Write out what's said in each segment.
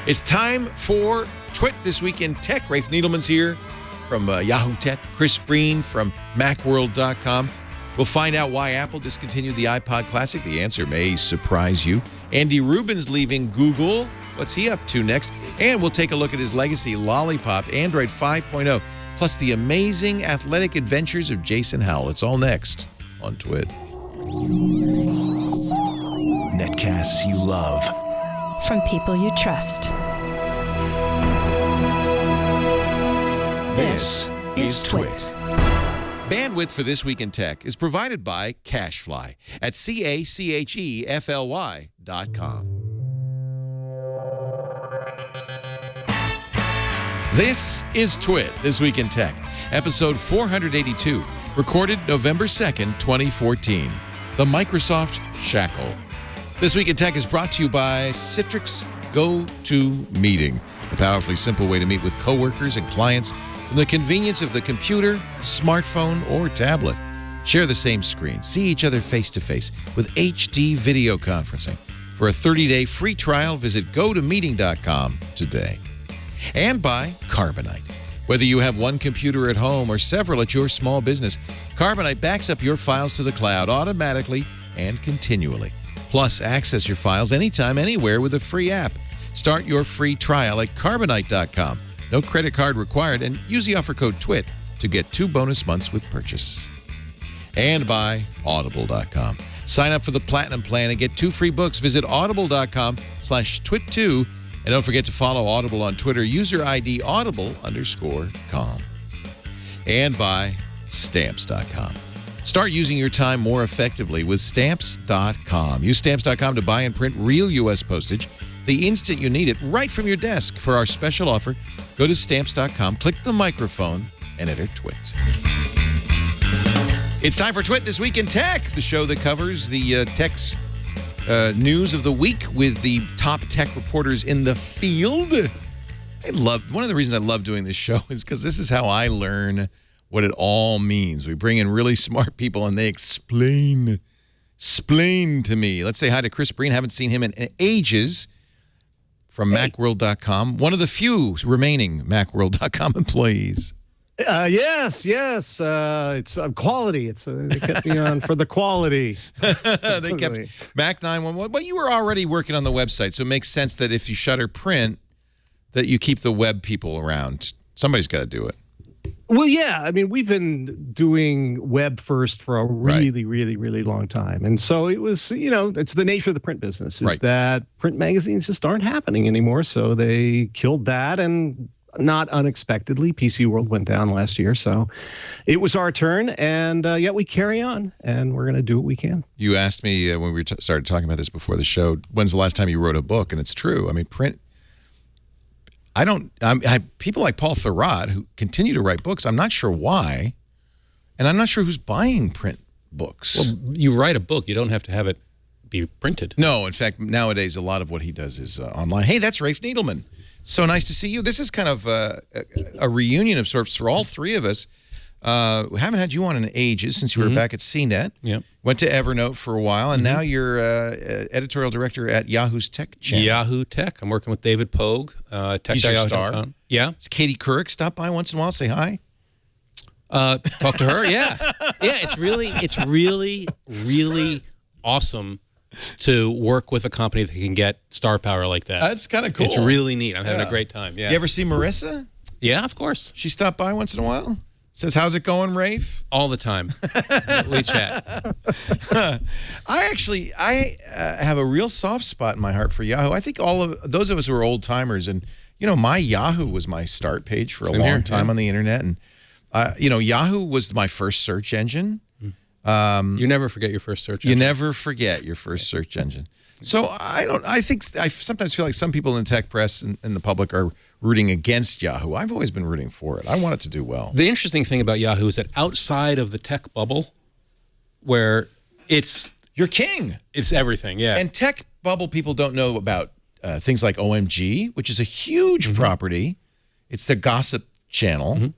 It's time for Twit This Week in Tech. Rafe Needleman's here from Yahoo Tech. Chris Breen from Macworld.com. We'll find out why Apple discontinued the iPod Classic. The answer may surprise you. Andy Rubin's leaving Google. What's he up to next? And we'll take a look at his legacy, Lollipop, Android 5.0, plus the amazing athletic adventures of Jason Howell. It's all next on Twit. Netcasts you love. From people you trust. This is Twit. Bandwidth for This Week in Tech is provided by CacheFly at CacheFly.com. This is Twit This Week in Tech, episode 482, recorded November 2nd, 2014. The Microsoft Shackle. This Week in Tech is brought to you by Citrix GoToMeeting, a powerfully simple way to meet with coworkers and clients from the convenience of the computer, smartphone, or tablet. Share the same screen. See each other face-to-face with HD video conferencing. For a 30-day free trial, visit GoToMeeting.com today. And by Carbonite. Whether you have one computer at home or several at your small business, Carbonite backs up your files to the cloud automatically and continually. Plus, access your files anytime, anywhere with a free app. Start your free trial at Carbonite.com. No credit card required, and use the offer code TWIT to get 2 bonus months with purchase. And by Audible.com. Sign up for the Platinum Plan and get 2 free books. Visit Audible.com/twit2. And don't forget to follow Audible on Twitter. User ID Audible_com. And by Stamps.com. Start using your time more effectively with Stamps.com. Use Stamps.com to buy and print real U.S. postage the instant you need it, right from your desk. For our special offer, go to Stamps.com, click the microphone, and enter TWIT. It's time for Twit This Week in Tech, the show that covers the tech's news of the week with the top tech reporters in the field. One of the reasons I love doing this show is because this is how I learn what it all means. We bring in really smart people and they explain to me. Let's say hi to Chris Breen. Haven't seen him in ages from Macworld.com. One of the few remaining Macworld.com employees. Yes. It's quality. They kept me on for the quality. They kept Mac 911. But you were already working on the website, so it makes sense that if you shutter print, that you keep the web people around. Somebody's got to do it. Well, yeah. I mean, we've been doing web first for a really, really long time. And so it was, it's the nature of the print business is that print magazines just aren't happening anymore. So they killed that, and not unexpectedly, PC World went down last year. So it was our turn, and yet we carry on, and we're going to do what we can. You asked me when we started talking about this before the show, when's the last time you wrote a book? And it's true. I mean, print, people like Paul Thurrott who continue to write books, I'm not sure why, and I'm not sure who's buying print books. Well, you write a book, you don't have to have it be printed. No, in fact, nowadays a lot of what he does is online. Hey, that's Rafe Needleman. So nice to see you. This is kind of a reunion of sorts for all three of us. We haven't had you on in ages since you were back at CNET. Yep. Went to Evernote for a while, and now you're editorial director at Yahoo's Tech channel. Yahoo Tech. I'm working with David Pogue. He's your star. Yeah. Does Katie Couric stop by once in a while, say hi? Talk to her. Yeah. Yeah. It's really awesome to work with a company that can get star power like that. That's kind of cool. It's really neat. I'm having a great time. Yeah. You ever see Marissa? Yeah, of course. She stopped by once in a while? Says, how's it going, Rafe? All the time. We chat. I have a real soft spot in my heart for Yahoo. I think all of those of us who are old timers, and my Yahoo was my start page for a long time on the internet, and Yahoo was my first search engine. You never forget your first search engine. You never forget your first search engine. So I sometimes feel like some people in the tech press and the public are rooting against Yahoo. I've always been rooting for it. I want it to do well. The interesting thing about Yahoo is that outside of the tech bubble, where you're king. It's everything, yeah. And tech bubble people don't know about things like OMG, which is a huge property. It's the gossip channel.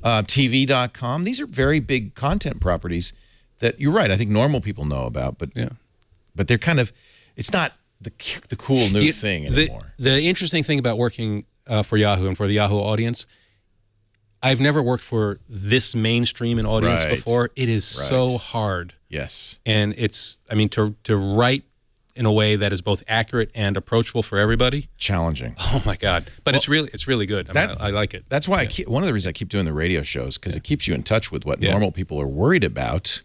TV.com. These are very big content properties that you're right. I think normal people know about, but they're kind of, it's not the cool new thing anymore. The interesting thing about working for Yahoo and for the Yahoo audience, I've never worked for this mainstream an audience before. It is so hard. Yes. And it's, I mean, to write in a way that is both accurate and approachable for everybody. Challenging. Oh my God! But it's really good. I like it. That's why one of the reasons I keep doing the radio shows, because it keeps you in touch with what normal people are worried about,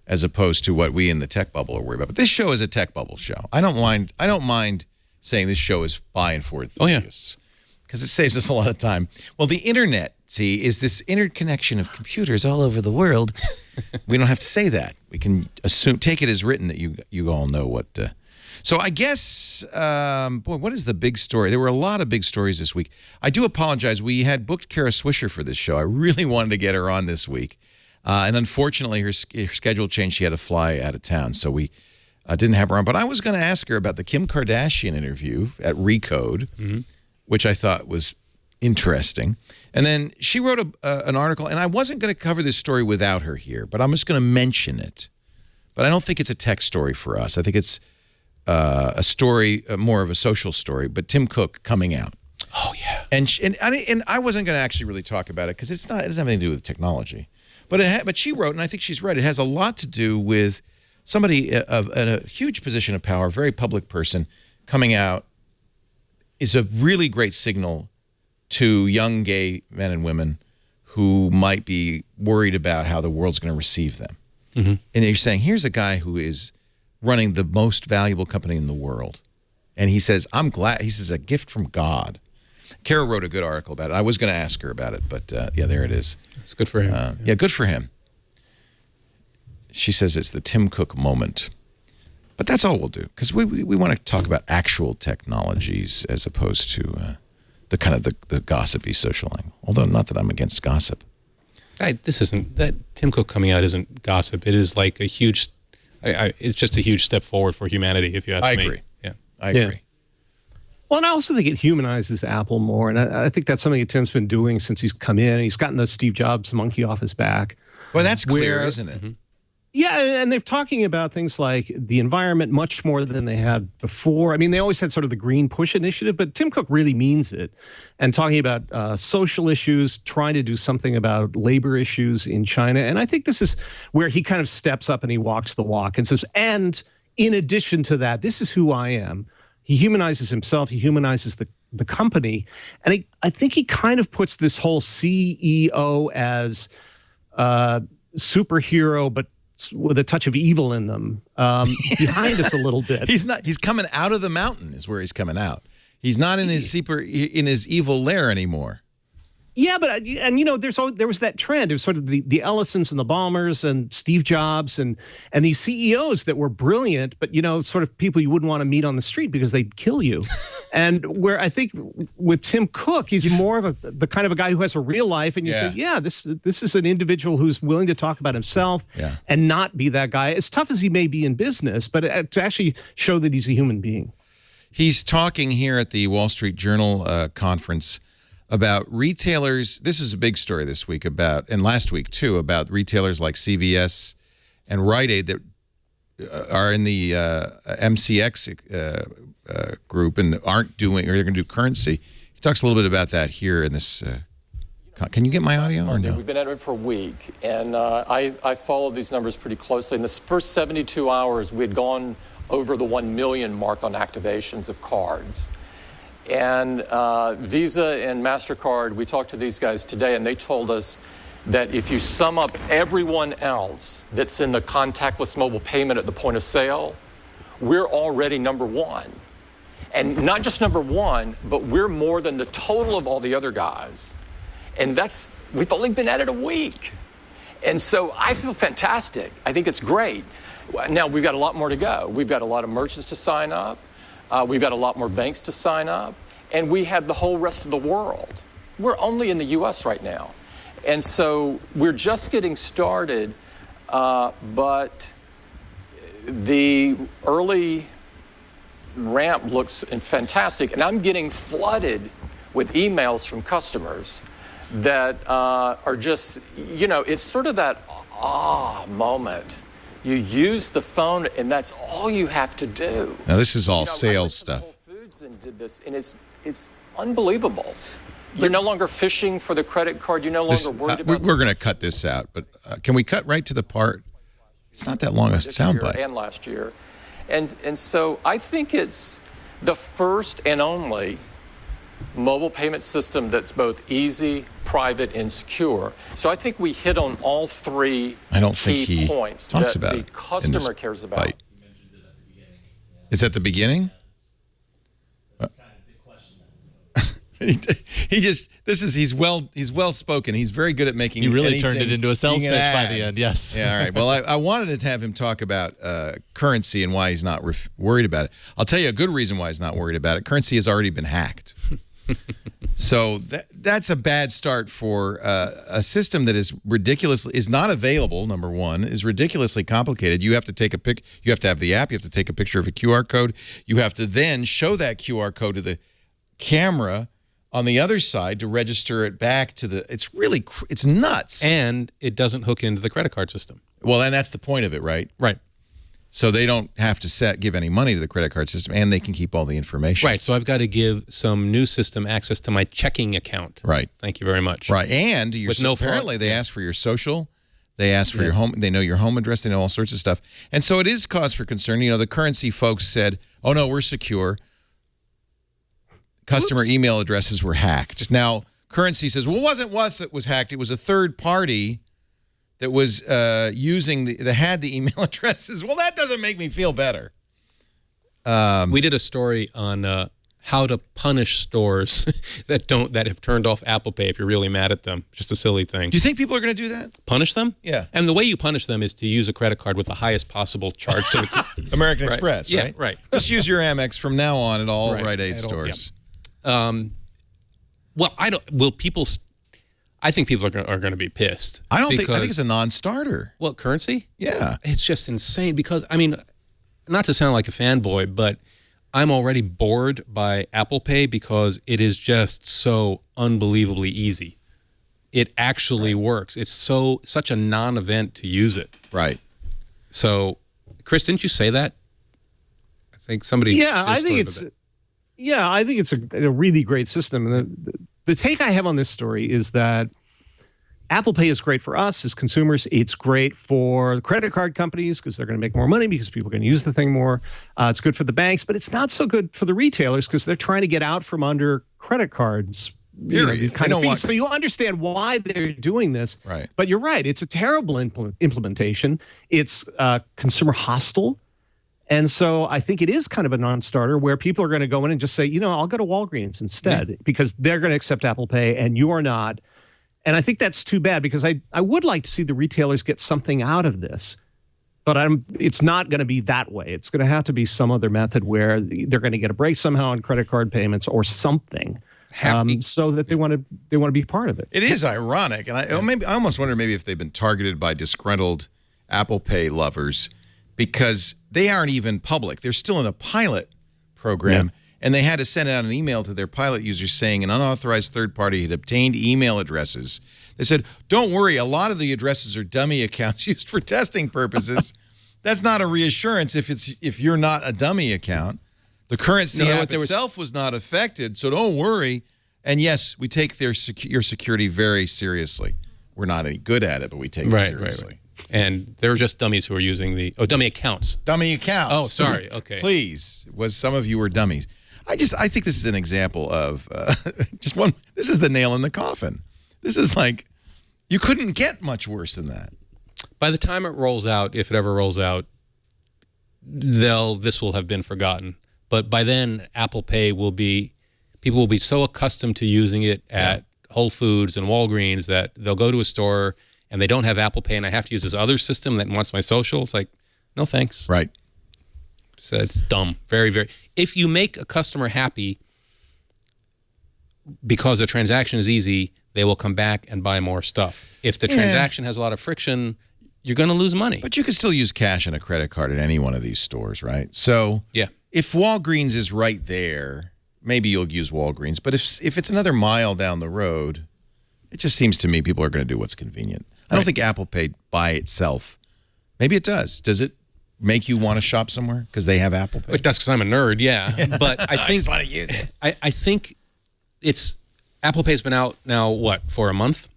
as opposed to what we in the tech bubble are worried about. But this show is a tech bubble show. I don't mind saying this show is by and for enthusiasts, because it saves us a lot of time. Well, the internet, is this interconnection of computers all over the world. We don't have to say that. We can take it as written that you all know what. So I guess, boy, what is the big story? There were a lot of big stories this week. I do apologize. We had booked Kara Swisher for this show. I really wanted to get her on this week. And unfortunately, her schedule changed. She had to fly out of town, so we didn't have her on. But I was going to ask her about the Kim Kardashian interview at Recode, which I thought was interesting. And then she wrote an article, and I wasn't going to cover this story without her here, but I'm just going to mention it. But I don't think it's a tech story for us. I think it's a story, more of a social story, but Tim Cook coming out. Oh, yeah. And I wasn't going to actually really talk about it because it doesn't have anything to do with technology. But she wrote, and I think she's right, it has a lot to do with somebody in a huge position of power, a very public person, coming out is a really great signal to young gay men and women who might be worried about how the world's going to receive them. And they're saying, here's a guy who is running the most valuable company in the world. And he says, I'm glad. He says, a gift from God. Kara wrote a good article about it. I was going to ask her about it, but yeah, there it is. It's good for him. Yeah, good for him. She says it's the Tim Cook moment. But that's all we'll do, because we want to talk about actual technologies as opposed to the kind of the gossipy social angle. Although not that I'm against gossip. That Tim Cook coming out isn't gossip. It is like a huge, it's just a huge step forward for humanity, if you ask me. I agree. Yeah, I agree. Yeah. Well, and I also think it humanizes Apple more, and I think that's something that Tim's been doing since he's come in. He's gotten the Steve Jobs monkey off his back. Well, that's clear, isn't it? Yeah, and they're talking about things like the environment much more than they had before. I mean, they always had sort of the Green Push initiative, but Tim Cook really means it. And talking about social issues, trying to do something about labor issues in China. And I think this is where he kind of steps up and he walks the walk and says, and in addition to that, this is who I am. He humanizes himself. He humanizes the company. And I think he kind of puts this whole CEO as superhero, but with a touch of evil in them, behind us a little bit. He's coming out of the mountain is where he's coming out. He's not in his evil lair anymore. Yeah, but and you know, there was that trend. It was sort of the Ellisons and the Ballmers and Steve Jobs and these CEOs that were brilliant, but you know, sort of people you wouldn't want to meet on the street because they'd kill you. And where I think with Tim Cook, he's more of the kind of a guy who has a real life, and you say, yeah, this is an individual who's willing to talk about himself and not be that guy, as tough as he may be in business, but to actually show that he's a human being. He's talking here at the Wall Street Journal conference about retailers. This is a big story this week about, and last week too, about retailers like CVS and Rite Aid that are in the MCX group and aren't doing, or they're going to do currency. He talks a little bit about that here in this. Can you get my audio or no? We've been at it for a week, and I followed these numbers pretty closely. In the first 72 hours, we had gone over the 1 million mark on activations of cards. And Visa and MasterCard, we talked to these guys today, and they told us that if you sum up everyone else that's in the contactless mobile payment at the point of sale, we're already number one. And not just number one, but we're more than the total of all the other guys. And we've only been at it a week. And so I feel fantastic. I think it's great. Now, we've got a lot more to go. We've got a lot of merchants to sign up. We've got a lot more banks to sign up, and we have the whole rest of the world. We're only in the U.S. right now. And so we're just getting started, but the early ramp looks fantastic, and I'm getting flooded with emails from customers that are just, you know, it's sort of that moment You use the phone, and that's all you have to do. Now, this is all I sales went to stuff. Whole Foods and did this, and it's unbelievable. You're no longer fishing for the credit card. You're no longer worried about. We're going to cut this out, but can we cut right to the part? It's not that long a soundbite. And last year, and so I think it's the first and only mobile payment system that's both easy, private, and secure. So I think we hit on all three key points that the customer cares about. Bite. Is that the beginning? He's well spoken. He's very good at making. He really turned it into a sales pitch by the end. Yes. Yeah. All right. Well, I wanted to have him talk about currency and why he's not worried about it. I'll tell you a good reason why he's not worried about it. Currency has already been hacked. So that's a bad start for a system that is not available. Number one, is ridiculously complicated. You have to take you have to have the app. You have to take a picture of a QR code. You have to then show that QR code to the camera on the other side to register it back to the. It's nuts. And it doesn't hook into the credit card system. Well, and that's the point of it, right? Right. So they don't have to give any money to the credit card system, and they can keep all the information. Right. So I've got to give some new system access to my checking account. Right. Thank you very much. Right. And apparently they ask for your social. They ask for your home. They know your home address. They know all sorts of stuff. And so it is cause for concern. You know, the currency folks said, oh, no, we're secure. Customer email addresses were hacked. Now, currency says, well, it wasn't us that was hacked. It was a third party that was that had the email addresses. Well, that doesn't make me feel better. We did a story on how to punish stores that have turned off Apple Pay if you're really mad at them. Just a silly thing. Do you think people are going to do that? Punish them? Yeah. And the way you punish them is to use a credit card with the highest possible charge to the American Express, right? Yeah, right. Just use your Amex from now on at all Rite Aid stores. Well, I don't. Will people? I think people are going to be pissed. I think it's a non-starter. What, currency? Yeah, it's just insane. Because I mean, not to sound like a fanboy, but I'm already bored by Apple Pay because it is just so unbelievably easy. It actually works. It's such a non-event to use it. Right. So, Chris, didn't you say that? I think somebody. Yeah, I think it's. Yeah, I think it's a really great system. And the take I have on this story is that Apple Pay is great for us as consumers. It's great for credit card companies because they're going to make more money because people are going to use the thing more. It's good for the banks, but it's not so good for the retailers because they're trying to get out from under credit cards. So you understand why they're doing this. Right. But you're right. It's a terrible implementation. It's consumer hostile. And so I think it is kind of a non-starter where people are going to go in and just say, I'll go to Walgreens instead because they're going to accept Apple Pay and you are not. And I think that's too bad because I would like to see the retailers get something out of this. But it's not going to be that way. It's going to have to be some other method where they're going to get a break somehow on credit card payments or something. So that they want to be part of it. It is ironic. And I almost wonder maybe if they've been targeted by disgruntled Apple Pay lovers because they aren't even public. They're still in a pilot program, and they had to send out an email to their pilot users saying an unauthorized third party had obtained email addresses. They said, don't worry, a lot of the addresses are dummy accounts used for testing purposes. That's not a reassurance if you're not a dummy account. The currency app itself was not affected, so don't worry. And yes, we take your security very seriously. We're not any good at it, but we take it seriously. Right. And they're just dummies who are using dummy accounts. Dummy accounts. Oh, sorry. Okay. Please, some of you were dummies. I think this is an example of just one. This is the nail in the coffin. This is like you couldn't get much worse than that. By the time it rolls out, if it ever rolls out, this will have been forgotten. But by then, Apple Pay people will be so accustomed to using it at Whole Foods and Walgreens that they'll go to a store and they don't have Apple Pay and I have to use this other system that wants my social. It's like, no thanks. Right. So it's dumb. Very, very. If you make a customer happy because the transaction is easy, they will come back and buy more stuff. If the transaction has a lot of friction, you're going to lose money. But you can still use cash and a credit card at any one of these stores, right? So if Walgreens is right there, maybe you'll use Walgreens. But if it's another mile down the road, it just seems to me people are going to do what's convenient. I don't think Apple Pay by itself Maybe it does. Does it make you want to shop somewhere because they have Apple Pay? That's because I'm a nerd, yeah. But I think just want to use it. I think it's Apple Pay's been out now, what, for a month?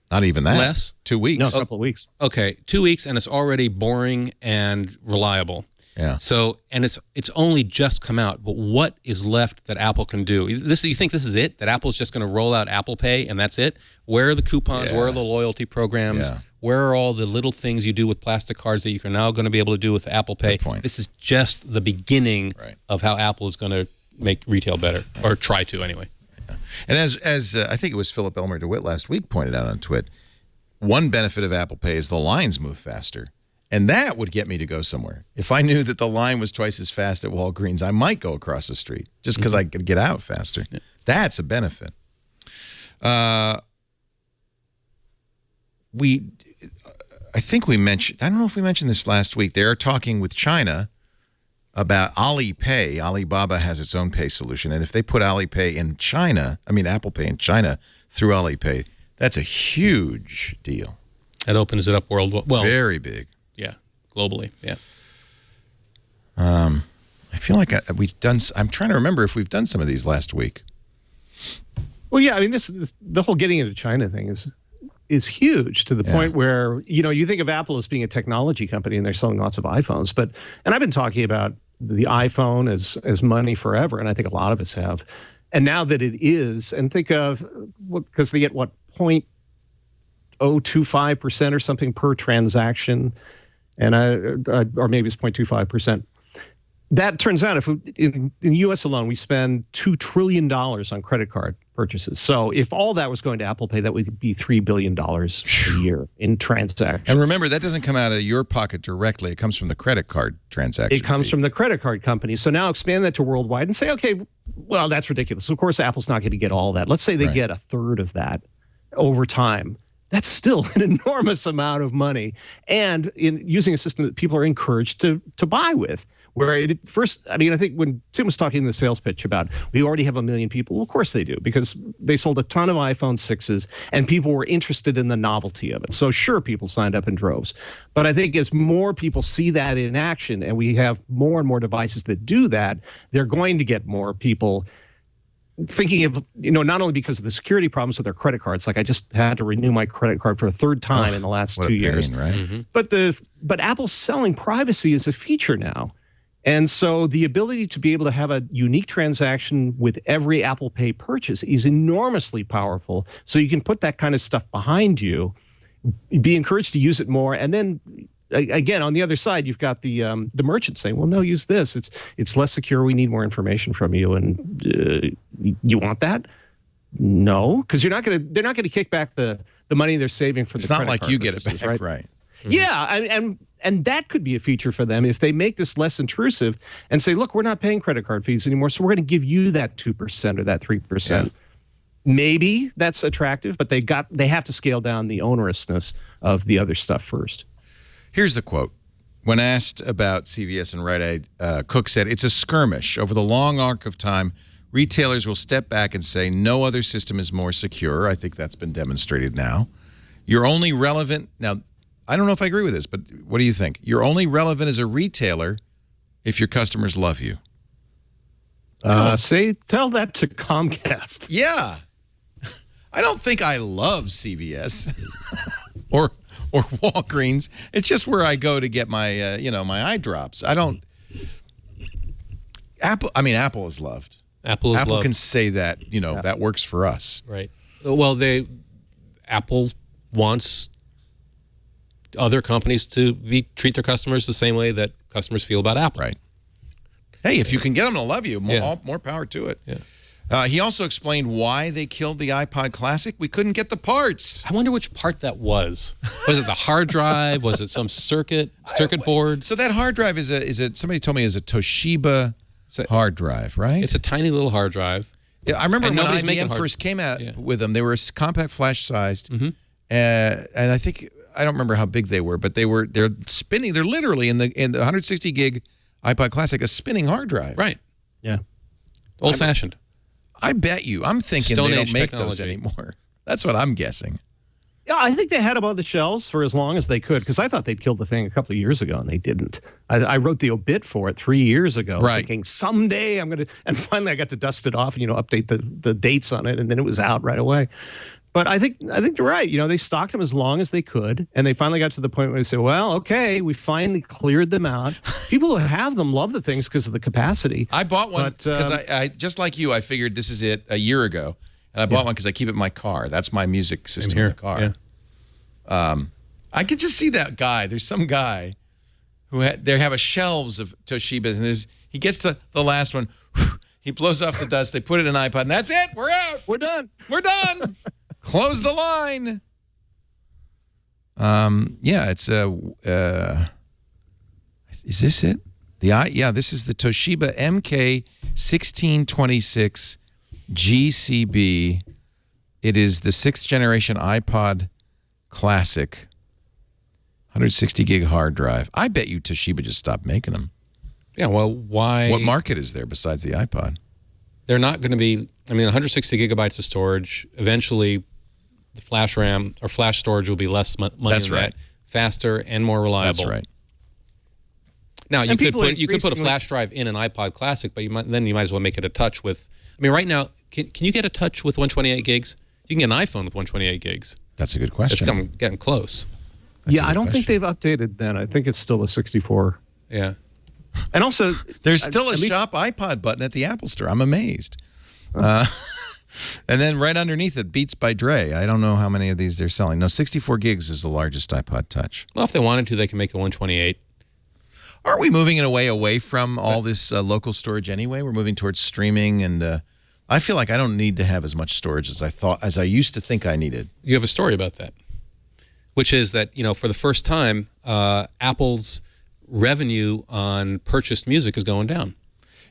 Not even that. Less? 2 weeks. No, a couple of weeks. Okay, 2 weeks, and it's already boring and reliable. Yeah. So, and it's only just come out, but what is left that Apple can do? You think this is it? That Apple's just going to roll out Apple Pay and that's it? Where are the coupons? Yeah. Where are the loyalty programs? Yeah. Where are all the little things you do with plastic cards that you're now going to be able to do with Apple Pay? Good point. This is just the beginning of how Apple is going to make retail better, or try to anyway. And as I think it was Philip Elmer DeWitt last week pointed out on Twit, one benefit of Apple Pay is the lines move faster. And that would get me to go somewhere. If I knew that the line was twice as fast at Walgreens, I might go across the street just because I could get out faster. Yeah. That's a benefit. I think we mentioned, I don't know if we mentioned this last week, they're talking with China about Alipay. Alibaba has its own pay solution. And if they put Alipay in China, Apple Pay in China through Alipay, that's a huge deal. That opens it up worldwide. Well, very big. Yeah, globally, yeah. I feel like we've done, I'm trying to remember if we've done some of these last week. Well, yeah, the whole getting into China thing is huge to the point where, you think of Apple as being a technology company and they're selling lots of iPhones, and I've been talking about the iPhone as money forever, and I think a lot of us have. And now that it is, and think of, because they get 0.025% or something per transaction, and or maybe it's 0.25%. That turns out, if in the U.S. alone, we spend $2 trillion on credit card purchases. So if all that was going to Apple Pay, that would be $3 billion a year in transactions. And remember, that doesn't come out of your pocket directly. It comes from the credit card transaction. It comes from the credit card company. So now expand that to worldwide and say, okay, well, that's ridiculous. Of course, Apple's not going to get all that. Let's say they get a third of that over time. That's still an enormous amount of money. And in using a system that people are encouraged to buy with. Where I think when Tim was talking in the sales pitch about we already have 1 million people, well, of course they do, because they sold a ton of iPhone 6s and people were interested in the novelty of it. So sure, people signed up in droves. But I think as more people see that in action and we have more and more devices that do that, they're going to get more people thinking of, not only because of the security problems with their credit cards, like I just had to renew my credit card for a third time in the last 2 years. Right? Mm-hmm. But Apple's selling privacy as a feature now. And so the ability to be able to have a unique transaction with every Apple Pay purchase is enormously powerful. So you can put that kind of stuff behind you, be encouraged to use it more, and then again, on the other side, you've got the merchant saying, "Well, no, use this. It's less secure. We need more information from you, and you want that? No, because they're not going to kick back the money they're saving for the credit card. It's not like you get it back, right? Mm-hmm. Yeah, and that could be a feature for them if they make this less intrusive and say, look, we're not paying credit card fees anymore, so we're going to give you that 2% or that 3%. Yeah. Maybe that's attractive, but they have to scale down the onerousness of the other stuff first. Here's the quote. When asked about CVS and Rite Aid, Cook said, "It's a skirmish. Over the long arc of time, retailers will step back and say, no other system is more secure." I think that's been demonstrated now. You're only relevant. Now, I don't know if I agree with this, but what do you think? You're only relevant as a retailer if your customers love you. Tell that to Comcast. Yeah. I don't think I love CVS or Walgreens. It's just where I go to get my my eye drops. I don't. Apple is loved. Apple loved. Can say that, that works for us. Right. Well, Apple wants other companies to treat their customers the same way that customers feel about Apple. Right. Hey, if you can get them to love you, more power to it. Yeah. He also explained why they killed the iPod Classic. We couldn't get the parts. I wonder which part that was. Was it the hard drive? Was it some circuit board? So that hard drive is somebody told me is a Toshiba hard drive, right? It's a tiny little hard drive. Yeah, I remember when IBM first came out with them. They were compact flash sized, and I think I don't remember how big they were, but they're spinning. They're literally in the 160 gig iPod Classic, a spinning hard drive. Right. Yeah. Old fashioned. I bet you. I'm thinking Stone they don't Age make technology. those anymore. That's what I'm guessing. Yeah, I think they had them on the shelves for as long as they could, because I thought they'd killed the thing a couple of years ago, and they didn't. I wrote the obit for it 3 years ago, thinking someday I'm going to, and finally I got to dust it off and, update the dates on it, and then it was out right away. But I think they're right. They stocked them as long as they could, and they finally got to the point where they said, well, okay, we finally cleared them out. People who have them love the things because of the capacity. I bought one because I just like you, I figured this is it a year ago. And I bought one because I keep it in my car. That's my music system in the car. Yeah. I could just see that guy. There's some guy who they have a shelves of Toshibas, and he gets the last one. He blows off the dust. They put it in an iPod, and that's it. We're out. We're done. We're done. Close the line. Yeah, it's is this it? This is the Toshiba MK1626 GCB. It is the 6th generation iPod Classic, 160 gig hard drive. I bet you Toshiba just stopped making them. Yeah, well, why? What market is there besides the iPod? They're not going to be, 160 gigabytes of storage. Eventually, the flash RAM or flash storage will be less money than that. Faster and more reliable. That's right. Now, you could put a flash drive in an iPod Classic, but you might as well make it a touch with, right now, can you get a touch with 128 gigs? You can get an iPhone with 128 gigs. That's a good question. It's getting close. I don't think they've updated then. I think it's still a 64. Yeah. And also, there's still a shop iPod button at the Apple Store. I'm amazed. And then right underneath it, Beats by Dre. I don't know how many of these they're selling. No, 64 gigs is the largest iPod Touch. Well, if they wanted to, they can make a 128. Aren't we moving in a way away from all this local storage anyway? We're moving towards streaming, and I feel like I don't need to have as much storage as I used to think I needed. You have a story about that, which is that, for the first time, Apple's revenue on purchased music is going down.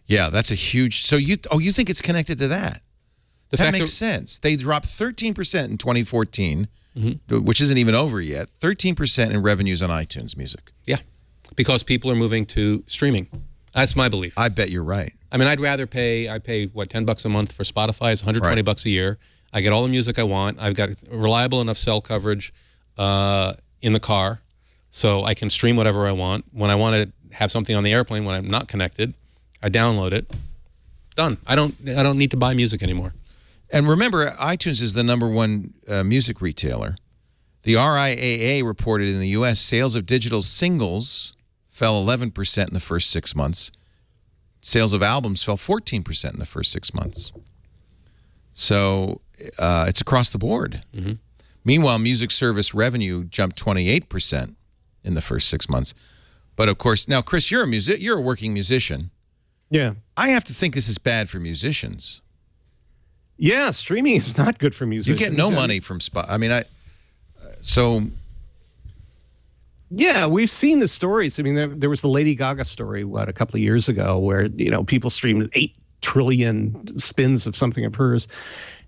Yeah, that's a huge. So you think it's connected to that? That makes sense. They dropped 13% in 2014, which isn't even over yet. 13% in revenues on iTunes Music. Yeah, because people are moving to streaming. That's my belief. I bet you're right. I'd rather pay. I pay what, $10 a month for Spotify. It's $120 a year. I get all the music I want. I've got reliable enough cell coverage in the car, so I can stream whatever I want. When I want to have something on the airplane, when I'm not connected, I download it. Done. I don't need to buy music anymore. And remember, iTunes is the #1 music retailer. The RIAA reported in the U.S. sales of digital singles fell 11% in the first 6 months. Sales of albums fell 14% in the first 6 months. So it's across the board. Meanwhile, music service revenue jumped 28% in the first 6 months. But of course, now, Chris, you're a working musician. Yeah. I have to think this is bad for musicians. Yeah, streaming is not good for musicians. You get no money from Spotify. Yeah, we've seen the stories. There was the Lady Gaga story, a couple of years ago, where people streamed 8 trillion spins of something of hers,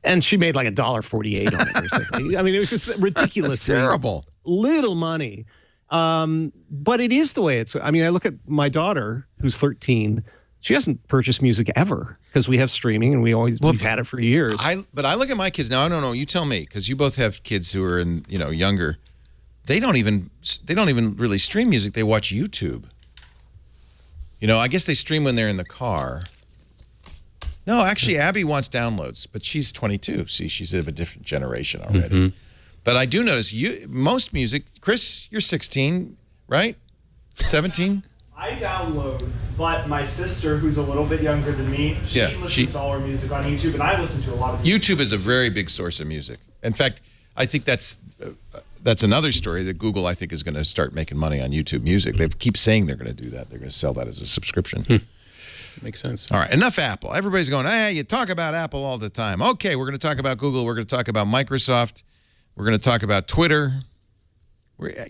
and she made like $1.48 on it or something. It was just ridiculous. That's terrible. Little money. But it is the way it's. I look at my daughter, who's 13. She hasn't purchased music ever because we have streaming, and we've had it for years. But I look at my kids now. I don't know. You tell me, because you both have kids who are younger. They don't even really stream music. They watch YouTube. I guess they stream when they're in the car. No, actually, Abby wants downloads, but she's 22. See, she's of a different generation already. But I do notice most music. Chris, you're 16, right? 17. I download, but my sister, who's a little bit younger than me, she listens to all her music on YouTube, and I listen to a lot of music. YouTube is a very big source of music. In fact, I think that's another story that Google, I think, is going to start making money on YouTube Music. They keep saying they're going to do that. They're going to sell that as a subscription. Makes sense. All right, enough Apple. Everybody's going, you talk about Apple all the time. Okay, we're going to talk about Google. We're going to talk about Microsoft. We're going to talk about Twitter.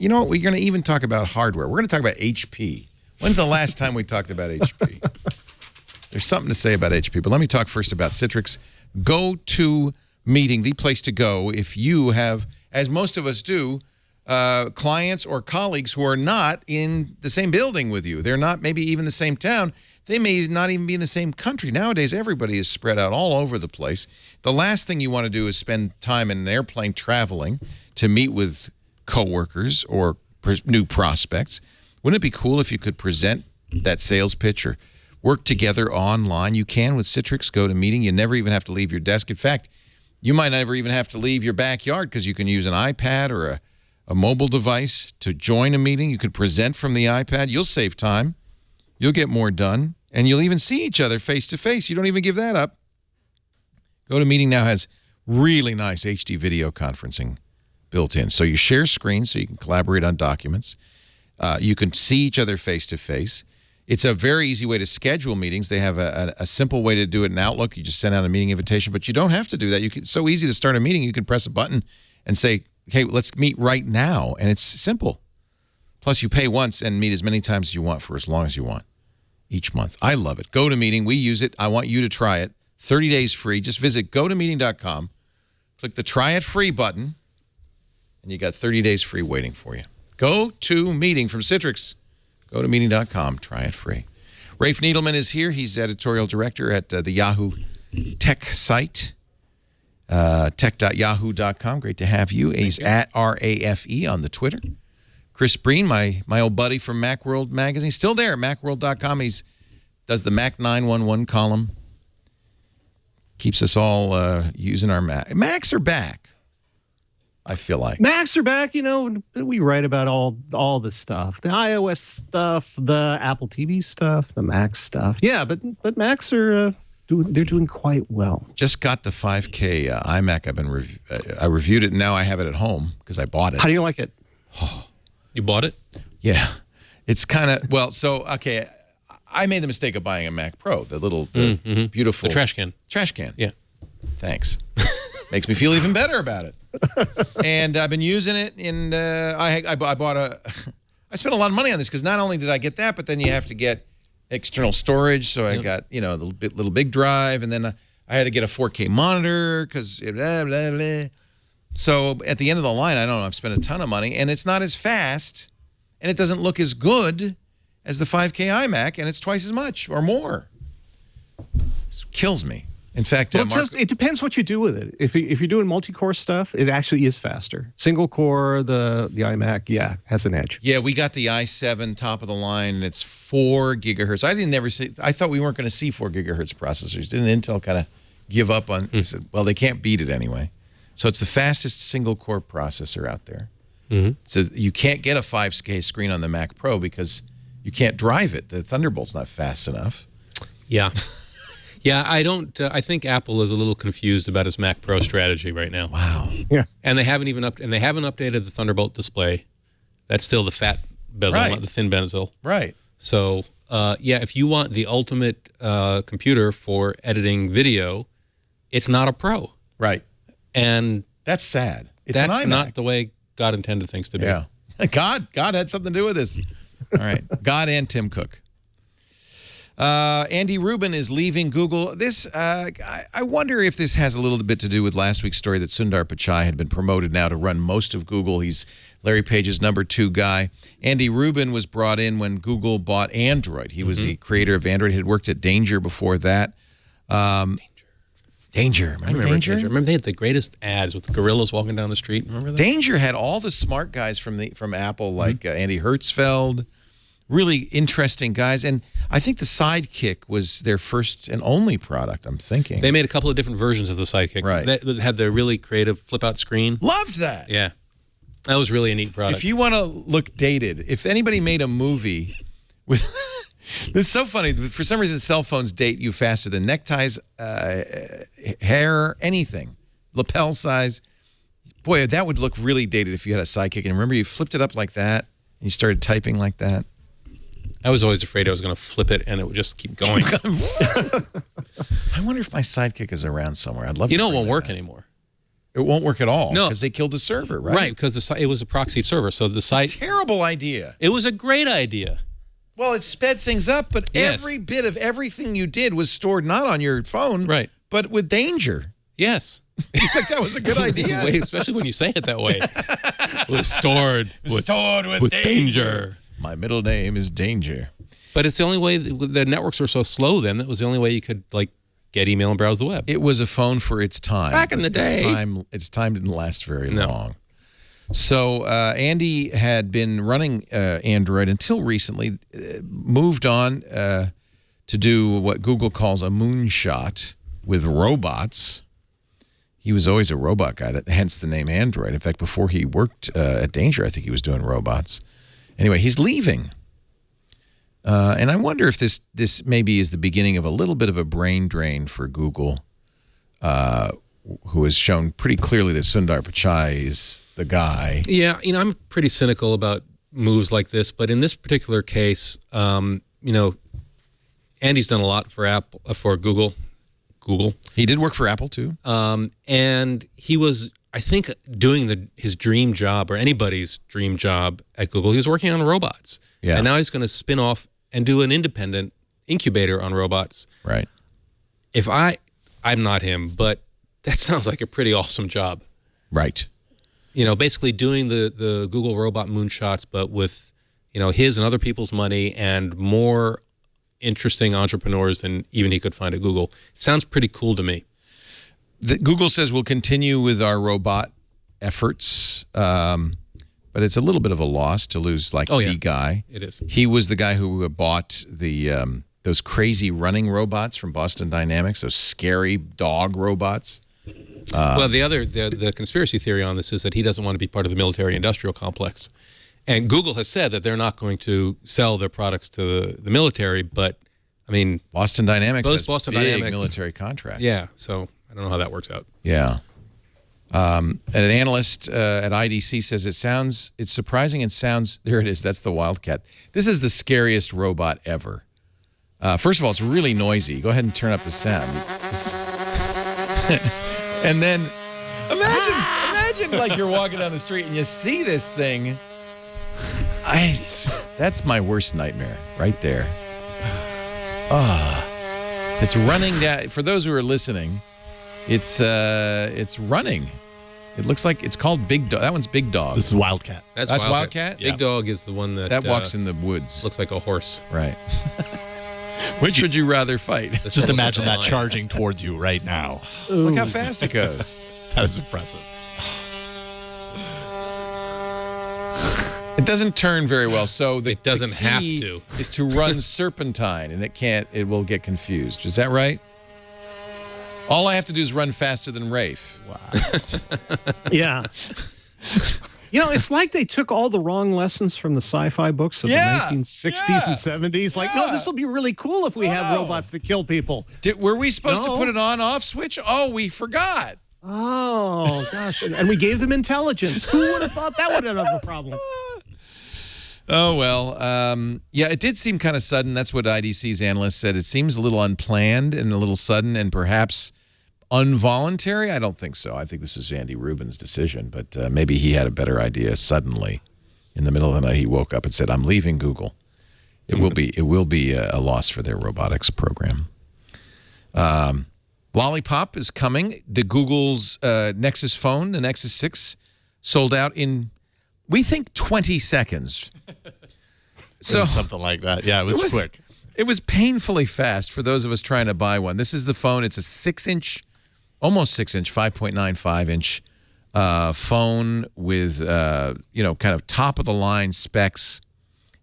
You know what? We're going to even talk about hardware. We're going to talk about HP. When's the last time we talked about HP? There's something to say about HP, but let me talk first about Citrix GoToMeeting, the place to go if you have, as most of us do, clients or colleagues who are not in the same building with you. They're not maybe even the same town. They may not even be in the same country. Nowadays, everybody is spread out all over the place. The last thing you want to do is spend time in an airplane traveling to meet with coworkers or new prospects. Wouldn't it be cool if you could present that sales pitch or work together online? You can with Citrix GoToMeeting. You never even have to leave your desk. In fact, you might never even have to leave your backyard because you can use an iPad or a mobile device to join a meeting. You could present from the iPad. You'll save time. You'll get more done. And you'll even see each other face-to-face. You don't even give that up. GoToMeeting now has really nice HD video conferencing built in. So you share screens so you can collaborate on documents. You can see each other face-to-face. It's a very easy way to schedule meetings. They have a simple way to do it in Outlook. You just send out a meeting invitation, but you don't have to do that. It's so easy to start a meeting. You can press a button and say, hey, let's meet right now. And it's simple. Plus, you pay once and meet as many times as you want for as long as you want each month. I love it. GoToMeeting. We use it. I want you to try it. 30 days free. Just visit GoToMeeting.com. Click the Try It Free button, and you got 30 days free waiting for you. GoToMeeting from Citrix. GoToMeeting.com. Try it free. Rafe Needleman is here. He's editorial director at the Yahoo Tech site, tech.yahoo.com. Great to have you. He's at RAFE on the Twitter. Chris Breen, my old buddy from Macworld magazine, still there at macworld.com. He does the Mac 911 column. Keeps us all using our Mac. Macs are back, I feel like. Macs are back. You know, we write about all the stuff. The iOS stuff, the Apple TV stuff, the Mac stuff. Yeah, but Macs are they're doing quite well. Just got the 5K iMac. I reviewed it, and now I have it at home because I bought it. How do you like it? Oh. You bought it? Yeah. It's kind of, well, so, okay, I made the mistake of buying a Mac Pro, the little beautiful. The trash can. Trash can. Yeah. Thanks. Makes me feel even better about it. And I've been using it, and I bought I spent a lot of money on this because not only did I get that, but then you have to get external storage. So I got, you know, the little big drive, and then I had to get a 4K monitor because blah, blah, blah. So at the end of the line, I don't know, I've spent a ton of money, and it's not as fast, and it doesn't look as good as the 5K iMac, and it's twice as much or more. It kills me. In fact, well, it depends what you do with it. If you're doing multi-core stuff, it actually is faster. Single core, the iMac, yeah, has an edge. Yeah, we got the i7 top of the line, and it's 4 gigahertz. I thought we weren't going to see 4 gigahertz processors. Didn't Intel kind of give up on? They said, well, they can't beat it anyway. So it's the fastest single-core processor out there. So you can't get a 5K screen on the Mac Pro because you can't drive it. The Thunderbolt's not fast enough. Yeah. Yeah, I think Apple is a little confused about its Mac Pro strategy right now. Wow. Yeah. And they haven't even updated the Thunderbolt display. That's still the fat bezel, not the thin bezel. Right. So, yeah, if you want the ultimate computer for editing video, it's not a Pro. Right. And that's sad. It's that's not the way God intended things to be. Yeah. God had something to do with this. All right. God and Tim Cook. Andy Rubin is leaving Google. This, I wonder if this has a little bit to do with last week's story that Sundar Pichai had been promoted now to run most of Google. He's Larry Page's #2 guy. Andy Rubin was brought in when Google bought Android. He was the creator of Android. He had worked at Danger before that. Danger. Remember Danger? Remember they had the greatest ads with the gorillas walking down the street? Remember that? Danger had all the smart guys from Apple, like Andy Hertzfeld. Really interesting guys. And I think the Sidekick was their first and only product, I'm thinking. They made a couple of different versions of the Sidekick. Right. That had the really creative flip-out screen. Loved that. Yeah. That was really a neat product. If you want to look dated, if anybody made a movie with... This is so funny. For some reason, cell phones date you faster than neckties, hair, anything. Lapel size. Boy, that would look really dated if you had a Sidekick. And remember, you flipped it up like that, and you started typing like that. I was always afraid I was going to flip it, and it would just keep going. I wonder if my Sidekick is around somewhere. I'd love to. You know it won't work anymore. It won't work at all. No. Because they killed the server, right? Right, because it was a proxy server. So the site... Terrible idea. It was a great idea. Well, it sped things up, but every bit of everything you did was stored not on your phone, right, but with Danger. Yes. You think that was a good idea? Especially when you say it that way. stored with danger. My middle name is Danger. But it's the only way the networks were so slow then. That was the only way you could get email and browse the web. It was a phone for its time. Back in the day. Its time didn't last very long. So Andy had been running Android until recently, moved on to do what Google calls a moonshot with robots. He was always a robot guy, hence the name Android. In fact, before he worked at Danger, I think he was doing robots. Anyway, he's leaving. And I wonder if this maybe is the beginning of a little bit of a brain drain for Google, who has shown pretty clearly that Sundar Pichai is the guy. Yeah, I'm pretty cynical about moves like this, but in this particular case, Andy's done a lot for Google. He did work for Apple too. And he was, I think, doing his dream job, or anybody's dream job at Google. He was working on robots. Yeah. And now he's going to spin off and do an independent incubator on robots. Right. If I'm not him, but that sounds like a pretty awesome job. Right. Basically doing the Google robot moonshots, but with, his and other people's money and more interesting entrepreneurs than even he could find at Google. It sounds pretty cool to me. Google says we'll continue with our robot efforts, but it's a little bit of a loss to lose the guy. It is. He was the guy who bought those crazy running robots from Boston Dynamics, those scary dog robots. Well, the conspiracy theory on this is that he doesn't want to be part of the military-industrial complex. And Google has said that they're not going to sell their products to the military, but, Boston Dynamics has Boston big Dynamics military contracts. Yeah, so I don't know how that works out. Yeah. An analyst at IDC says it's surprising and sounds, there it is, that's the Wildcat. This is the scariest robot ever. First of all, it's really noisy. Go ahead and turn up the sound. And then imagine you're walking down the street and you see this thing. That's my worst nightmare right there. It's running down. For those who are listening, it's running. It looks like it's called Big Dog. That one's Big Dog. This is Wildcat. That's Wildcat? Big Dog is the one that walks in the woods. Looks like a horse. Right. Which would you rather fight? Just imagine that charging towards you right now. Look how fast it goes. That is impressive. It doesn't turn very well, so it doesn't have to. Is to run serpentine, and it will get confused. Is that right? All I have to do is run faster than Rafe. Wow. Yeah. It's like they took all the wrong lessons from the sci-fi books of the 1960s and 70s. No, this will be really cool if we have robots that kill people. Were we supposed to put an on-off switch? Oh, we forgot. Oh, gosh. And we gave them intelligence. Who would have thought that would have been a problem? Oh, well, it did seem kind of sudden. That's what IDC's analyst said. It seems a little unplanned and a little sudden and perhaps involuntary. I don't think so. I think this is Andy Rubin's decision, but maybe he had a better idea suddenly. In the middle of the night, he woke up and said, I'm leaving Google. It will be a loss for their robotics program. Lollipop is coming. The Google's Nexus phone, the Nexus 6, sold out in, we think, 20 seconds. So something like that. Yeah, it was quick. It was painfully fast for those of us trying to buy one. This is the phone. It's a 6-inch, almost 6-inch, 5.95-inch phone with, kind of top-of-the-line specs.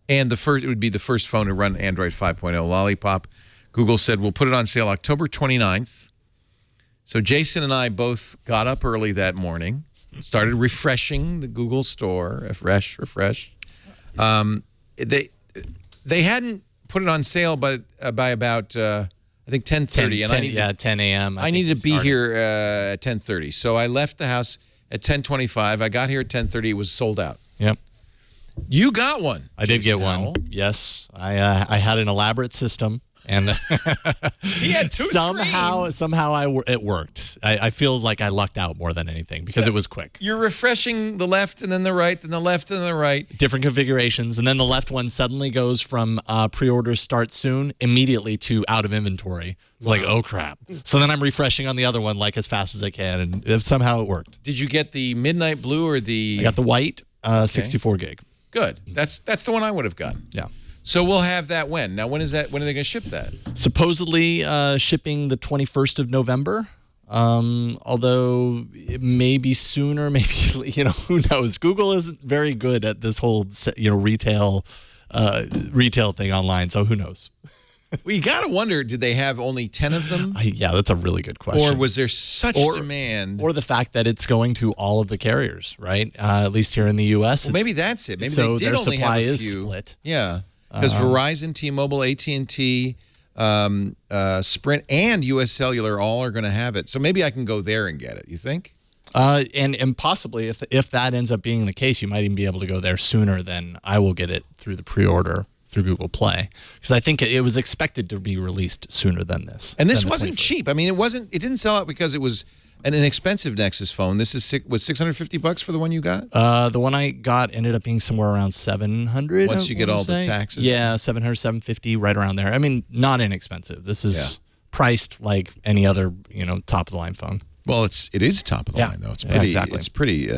And it would be the first phone to run Android 5.0 Lollipop. Google said, we'll put it on sale October 29th. So Jason and I both got up early that morning, started refreshing the Google store, refresh. They hadn't put it on sale, but by about I think 10:30, 10 a.m. I needed to be here at 10:30, so I left the house at 10:25. I got here at 10:30. It was sold out. Yep. You got one. I did get one. Yes, I had an elaborate system. And he had two somehow it worked. I feel like I lucked out more than anything because it was quick. You're refreshing the left and then the right and the left and the right. Different configurations. And then the left one suddenly goes from pre-orders start soon immediately to out of inventory. It's like, oh, crap. So then I'm refreshing on the other one as fast as I can. And somehow it worked. Did you get the midnight blue or the... I got the white. 64 gig. Good. That's the one I would have gotten. Yeah. So we'll have that when? Now, when is that? When are they going to ship that? Supposedly shipping the 21st of November. Although it may be sooner, maybe, who knows? Google isn't very good at this whole, retail thing online. So who knows? Well, you got to wonder, did they have only 10 of them? Yeah, that's a really good question. Or was there such demand? Or the fact that it's going to all of the carriers, right? At least here in the U.S. Well, maybe that's it. Maybe so they did their only supply have a is few. Split. Yeah, because Verizon, T-Mobile, AT&T, Sprint, and U.S. Cellular all are going to have it. So maybe I can go there and get it. You think? And possibly, if that ends up being the case, you might even be able to go there sooner than I will get it through the pre-order through Google Play, because I think it was expected to be released sooner than this. And this wasn't cheap. I mean, it didn't sell out because it was an inexpensive Nexus phone. This was $650 for the one you got? The one I got ended up being somewhere around $700. Once you get all the taxes? Yeah, $700, $750, right around there. I mean, not inexpensive. This is priced like any other, top of the line phone. Well, it is top of the line though. It's pretty. Yeah, exactly. It's pretty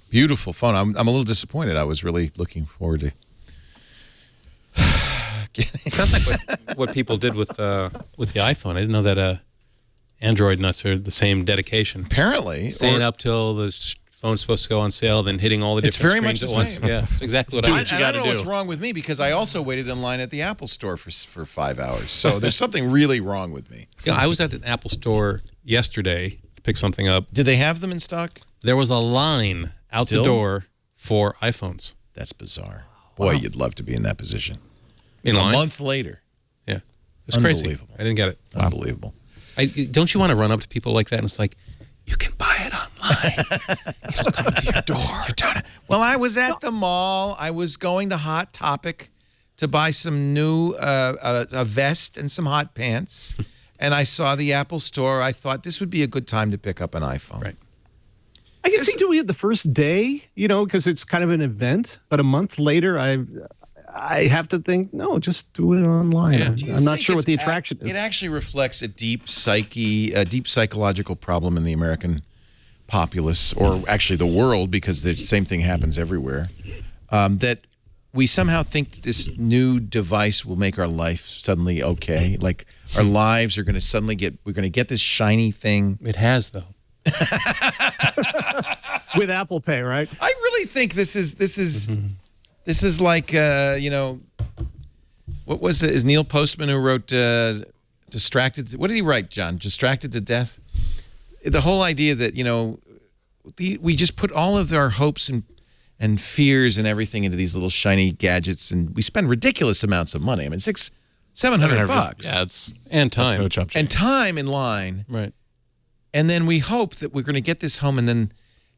beautiful phone. I'm a little disappointed. I was really looking forward to. Sounds like what people did with the iPhone. I didn't know that Android nuts are the same dedication. Apparently, staying up till the phone's supposed to go on sale, then hitting all the different screens at once. Yeah, it's exactly what I don't know what's wrong with me, because I also waited in line at the Apple store for 5 hours. So there's something really wrong with me. Yeah, I was at an Apple store yesterday to pick something up. Did they have them in stock? There was a line out the door for iPhones. That's bizarre. Boy, you'd love to be in that position. In line? A month later. Yeah. It's crazy. I didn't get it. Unbelievable. Don't you want to run up to people like that and it's like, you can buy it online. It'll come to your door. Well, I was at the mall. I was going to Hot Topic to buy some new a vest and some hot pants. And I saw the Apple store. I thought this would be a good time to pick up an iPhone. Right. I can see doing it the first day, because it's kind of an event. But a month later, I have to think, no, just do it online. Yeah. I'm not sure what the attraction is. It actually reflects a deep psychological problem in the American populace, or actually the world, because the same thing happens everywhere, that we somehow think that this new device will make our life suddenly okay. Like our lives are going to we're going to get this shiny thing. It has, though. With Apple Pay, right? I really think this is like, what was it? Is Neil Postman who wrote Distracted? What did he write, John? Distracted to Death? The whole idea that, we just put all of our hopes and fears and everything into these little shiny gadgets, and we spend ridiculous amounts of money. I mean, $700. Yeah, it's and time. no jump and time in line. Right. And then we hope that we're going to get this home, and then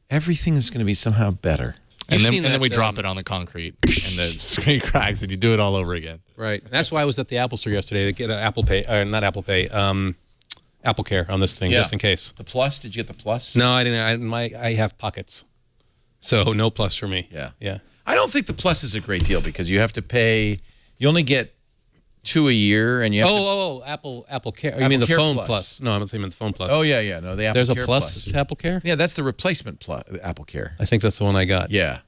everything is going to be somehow better. And then we drop it on the concrete, and the screen cracks, and you do it all over again. Right. That's why I was at the Apple store yesterday to get an Apple Pay, not Apple Pay, AppleCare on this thing, just in case. The Plus? Did you get the Plus? No, I didn't. I have pockets, so no Plus for me. Yeah. I don't think the Plus is a great deal, because you have to pay. You only get 2 a year, and you have AppleCare. You mean the phone Plus? No, I'm thinking the phone Plus. Oh yeah. No, the AppleCare. There's a Plus to AppleCare. Yeah, that's the replacement Plus, AppleCare. I think that's the one I got. Yeah.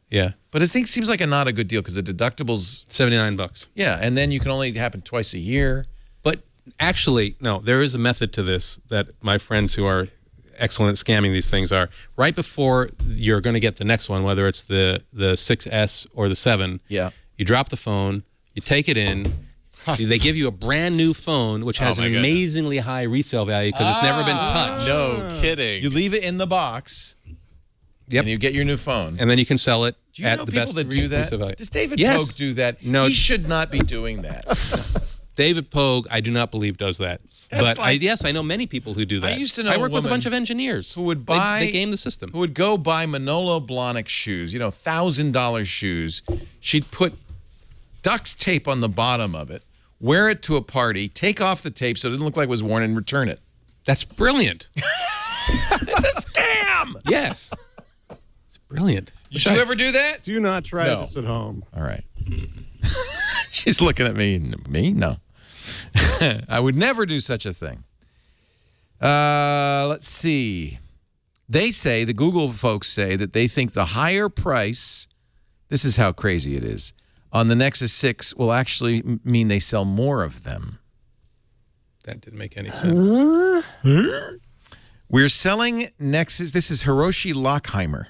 But I think seems like not a good deal, because the deductibles $79. Yeah, and then you can only happen twice a year. But actually, no, there is a method to this that my friends who are excellent at scamming these things are. Right before you're going to get the next one, whether it's the 6S or the 7. Yeah. You drop the phone, you take it in. They give you a brand new phone, which has an amazingly high resale value because it's never been touched. No kidding. You leave it in the box. Yep. And you get your new phone. And then you can sell it do you at know the people best that do that? value. Does David Yes. Pogue do that? No. He should not be doing that. David Pogue, I do not believe, does that. That's But like- yes, I know many people who do that. I used to know I a work with a woman bunch of engineers who would buy. They game the system. Who would go buy Manolo Blahnik shoes, $1,000 shoes. She'd put duct tape on the bottom of it, wear it to a party, take off the tape so it didn't look like it was worn, and return it. That's brilliant. It's a scam! Yes. It's brilliant. Did you ever do that? Do not try No. this at home. All right. She's looking at me. Me? No. I would never do such a thing. Let's see. They say, the Google folks say that they think the higher price, this is how crazy it is, on the Nexus 6 will actually mean they sell more of them. That didn't make any sense. We're selling Nexus. This is Hiroshi Lockheimer.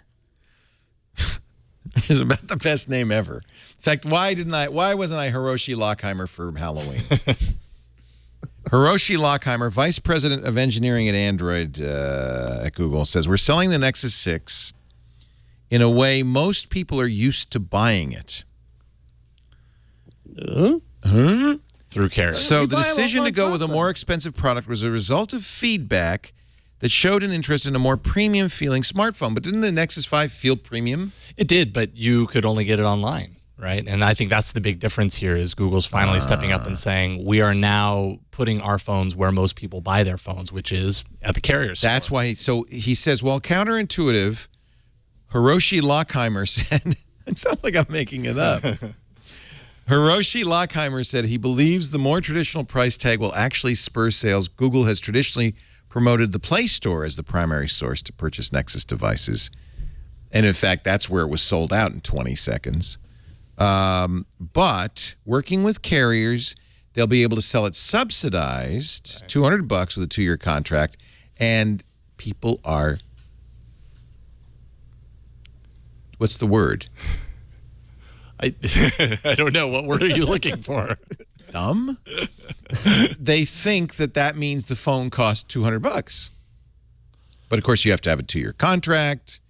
Which is about the best name ever. In fact, why wasn't I Hiroshi Lockheimer for Halloween? Hiroshi Lockheimer, Vice President of Engineering at Android at Google, says, we're selling the Nexus 6 in a way most people are used to buying it. Through carriers. So the decision to go with a more expensive product was a result of feedback that showed an interest in a more premium-feeling smartphone. But didn't the Nexus 5 feel premium? It did, but you could only get it online, right? And I think that's the big difference here is Google's finally stepping up and saying, we are now putting our phones where most people buy their phones, which is at the carrier store. That's why. So he says, well, counterintuitive, Hiroshi Lockheimer said, it sounds like I'm making it up. Hiroshi Lockheimer said he believes the more traditional price tag will actually spur sales. Google has traditionally promoted the Play Store as the primary source to purchase Nexus devices. And in fact, that's where it was sold out in 20 seconds. But working with carriers, they'll be able to sell it subsidized, $200 with a 2-year contract. And people are, what's the word? I don't know. What word are you looking for? Dumb? They think that means the phone costs $200. But of course, you have to have a 2-year contract,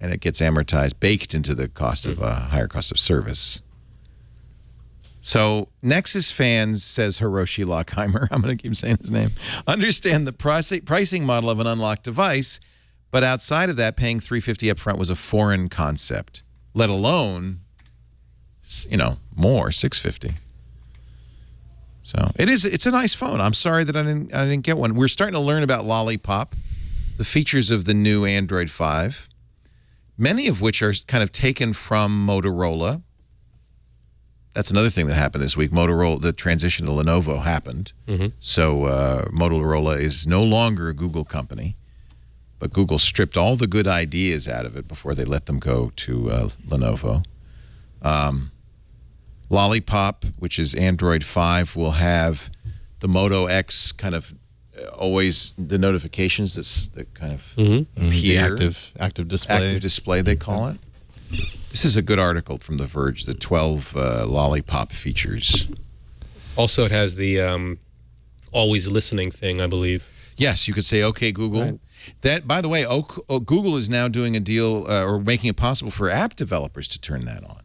and it gets amortized, baked into the cost of a higher cost of service. So Nexus fans, says Hiroshi Lockheimer, I'm going to keep saying his name, understand the pricing model of an unlocked device, but outside of that, paying $350 up front was a foreign concept, let alone, more, $650. So it's a nice phone. I'm sorry that I didn't get one. We're starting to learn about Lollipop, the features of the new Android 5, many of which are kind of taken from Motorola. That's another thing that happened this week. Motorola, the transition to Lenovo happened. So Motorola is no longer a Google company, but Google stripped all the good ideas out of it before they let them go to Lenovo. Lollipop, which is Android 5, will have the Moto X kind of always the notifications that kind of appear. The active display. Active display, they call it. This is a good article from The Verge, the 12 Lollipop features. Also, it has the always listening thing, I believe. Yes, you could say, okay, Google. Right. That, by the way, Google is now doing a deal or making it possible for app developers to turn that on,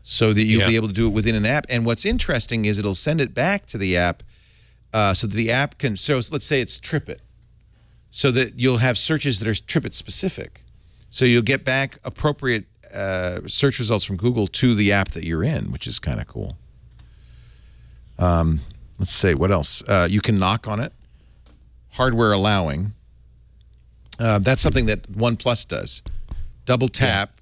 so that you'll be able to do it within an app. And what's interesting is it'll send it back to the app so that the app can, so let's say it's TripIt, so that you'll have searches that are TripIt specific. So you'll get back appropriate search results from Google to the app that you're in, which is kind of cool. Let's say, what else? You can knock on it, hardware allowing. That's something that OnePlus does. Double tap,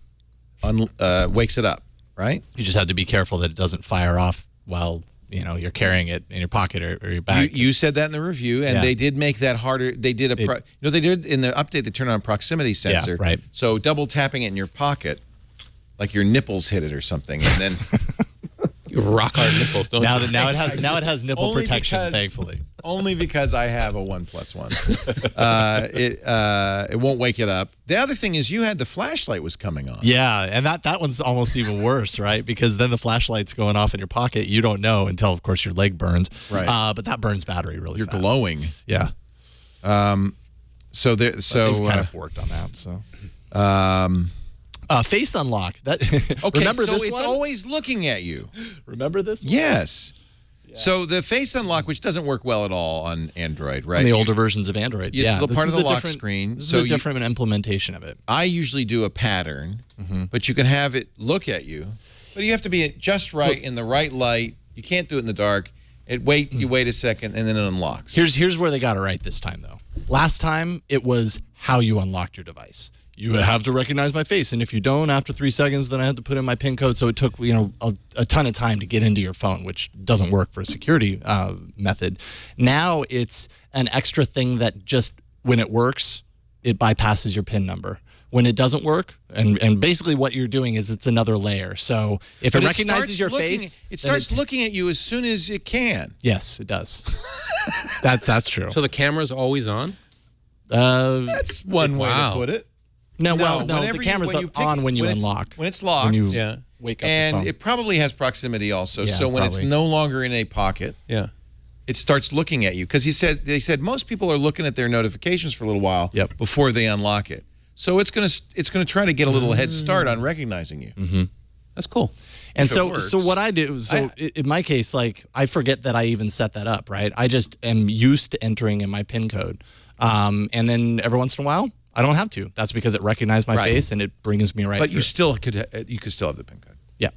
wakes it up. Right? You just have to be careful that it doesn't fire off while you're carrying it in your pocket or your bag. You said that in the review, and they did make that harder. They did they did in the update. They turned on a proximity sensor. Yeah, right. So double tapping it in your pocket, like your nipples hit it or something, and then you rock hard nipples. Don't now you? Now it has nipple protection. Thankfully, only because I have a OnePlus One. It won't wake it up. The other thing is you had the flashlight was coming on. Yeah, and that one's almost even worse, right? Because then the flashlight's going off in your pocket. You don't know until, of course, your leg burns. Right. But that burns battery really fast. You're glowing. Yeah. So they've kind of worked on that. So. Face unlock. Okay, remember so this it's one? always looking at you. Remember this one? Yes. Yeah. So the face unlock, which doesn't work well at all on Android, right? On the older versions of Android. It's the part of the lock screen. This is a different implementation of it. I usually do a pattern, but you can have it look at you. But you have to be just right in the right light. You can't do it in the dark. You wait a second, and then it unlocks. Here's where they got it right this time, though. Last time, it was how you unlocked your device. You have to recognize my face, and if you don't, after 3 seconds, then I had to put in my PIN code. So it took a ton of time to get into your phone, which doesn't work for a security method. Now it's an extra thing that just when it works, it bypasses your PIN number. When it doesn't work, and basically what you're doing is it's another layer. So if it recognizes your face, it starts looking at you as soon as it can. Yes, it does. That's true. So the camera's always on? That's one way to put it. No, the camera's on when you unlock. When it's locked. When you wake up. And it probably has proximity also. Yeah, so when it's no longer in a pocket, it starts looking at you. Because they said most people are looking at their notifications for a little while before they unlock it. So it's gonna try to get a little head start on recognizing you. Mm-hmm. That's cool. And so what I do, in my case, like I forget that I even set that up, right? I just am used to entering in my PIN code. And then every once in a while, I don't have to. That's because it recognized my face and it brings me right But through. you could still have the PIN code. Yeah.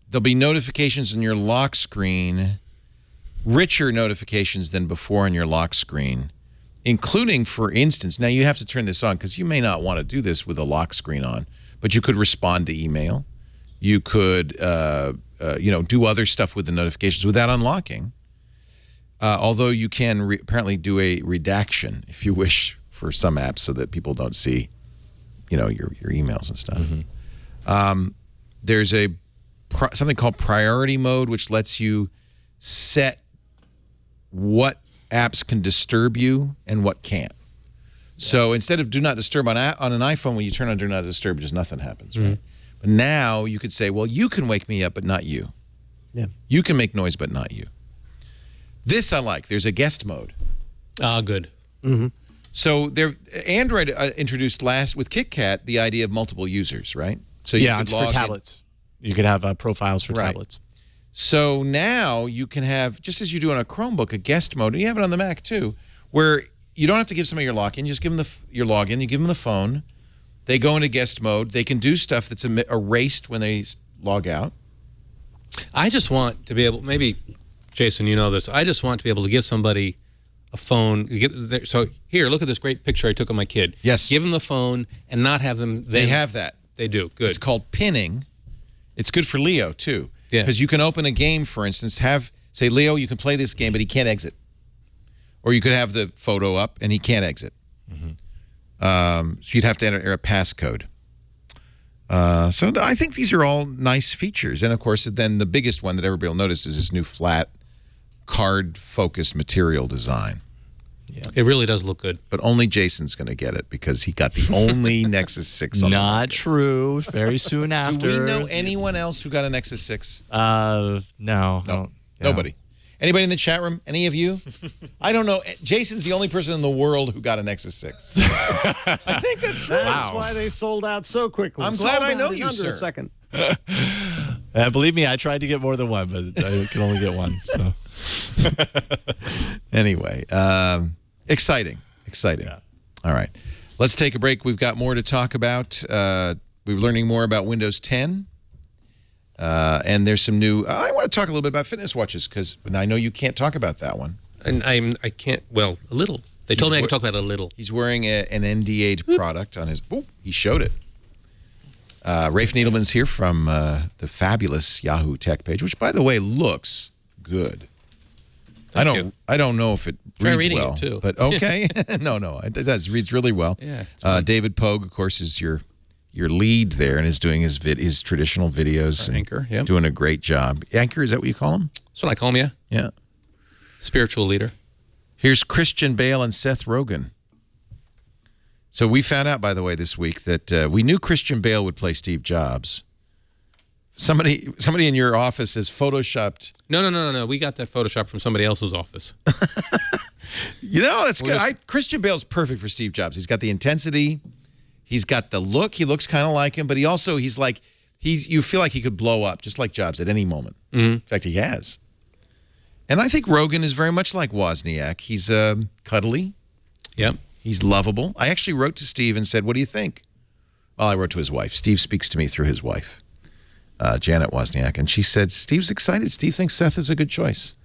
There'll be notifications on your lock screen, richer notifications than before on your lock screen, including, for instance, now you have to turn this on because you may not want to do this with a lock screen on, but you could respond to email. You could, do other stuff with the notifications without unlocking. Although you can apparently do a redaction if you wish for some apps so that people don't see, your emails and stuff. Mm-hmm. There's something called priority mode, which lets you set what apps can disturb you and what can't. So instead of do not disturb on an iPhone, when you turn on do not disturb, just nothing happens, right? But now you could say, well, you can wake me up, but not you. Yeah. You can make noise, but not you. This I like. There's a guest mode. Good. Mm-hmm. So Android introduced with KitKat the idea of multiple users, right? So it's for tablets. You could have profiles for tablets. So now you can have, just as you do on a Chromebook, a guest mode, and you have it on the Mac too, where you don't have to give somebody your login. You just give them your login. You give them the phone. They go into guest mode. They can do stuff that's erased when they log out. I just want to be able, maybe, Jason, you know this, I just want to be able to give somebody a phone. So here, look at this great picture I took of my kid. Yes. Give them the phone and not have them. They have that. They do. Good. It's called pinning. It's good for Leo, too. Yeah. Because you can open a game, for instance, say, Leo, you can play this game, but he can't exit. Or you could have the photo up, and he can't exit. Mm-hmm. So you'd have to enter a passcode. So I think these are all nice features. And, of course, then the biggest one that everybody will notice is this new flat, card-focused material design. Yeah. It really does look good. But only Jason's going to get it because he got the only Nexus 6 on the Not market. true. Very soon after. Do we know anyone else who got a Nexus 6? No. Nobody. Anybody in the chat room? Any of you? I don't know. Jason's the only person in the world who got a Nexus 6. I think that's true. That's why they sold out so quickly. I'm glad I know you, sir. A second. Believe me, I tried to get more than one, but I can only get one. So. Anyway, exciting. Yeah. All right. Let's take a break. We've got more to talk about. We're learning more about Windows 10. And there's some new... I want to talk a little bit about fitness watches because I know you can't talk about that one. And I can't... Well, a little. They told me I could talk about it a little. He's wearing an NDA'd product on his... Oh, he showed it. Rafe Needleman's here from the fabulous Yahoo Tech page, which, by the way, looks good. I don't know if it reads well, it too. But okay. No, it does. It reads really well. Yeah. David Pogue, of course, is your lead there and is doing his traditional videos. Anchor, yeah. Doing a great job. Anchor, is that what you call him? That's what I call him, yeah. Yeah. Spiritual leader. Here's Christian Bale and Seth Rogen. So we found out, by the way, this week that we knew Christian Bale would play Steve Jobs. Somebody in your office has photoshopped. No. We got that Photoshop from somebody else's office. That's good. Christian Bale's perfect for Steve Jobs. He's got the intensity. He's got the look. He looks kind of like him, but you feel like he could blow up just like Jobs at any moment. Mm-hmm. In fact, he has. And I think Rogan is very much like Wozniak. He's cuddly. Yep. He's lovable. I actually wrote to Steve and said, what do you think? Well, I wrote to his wife. Steve speaks to me through his wife, Janet Wozniak. And she said, Steve's excited. Steve thinks Seth is a good choice.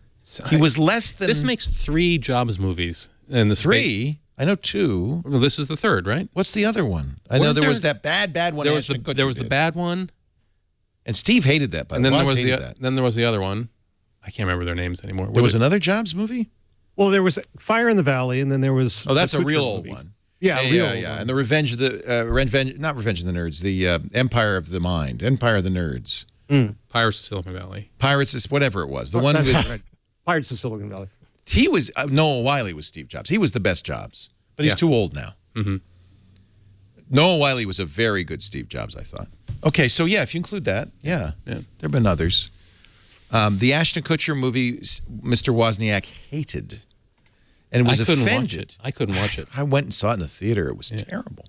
He was less than... This makes 3 Jobs movies. In the 3? I know 2. Well, this is the 3rd, right? What's the other one? I know there was that bad one. There was the bad one. And Steve hated that, but then there was the other one. I can't remember their names anymore. There was another Jobs movie? Well, there was Fire in the Valley, and then there was. Oh, that's a Kutcher real old movie. one. Yeah, yeah. And the Revenge of the not Revenge of the Nerds, the Empire of the Mind, Empire of the Nerds, Pirates of Silicon Valley, Pirates, whatever it was, the one with right. Pirates of Silicon Valley. he was Noah Wyle was Steve Jobs. He was the best Jobs, but he's too old now. Noah Wyle was a very good Steve Jobs, I thought. Okay, so yeah, if you include that, yeah. There have been others. The Ashton Kutcher movie, Mr. Wozniak hated. And was offended. I couldn't watch it. I went and saw it in the theater. It was terrible.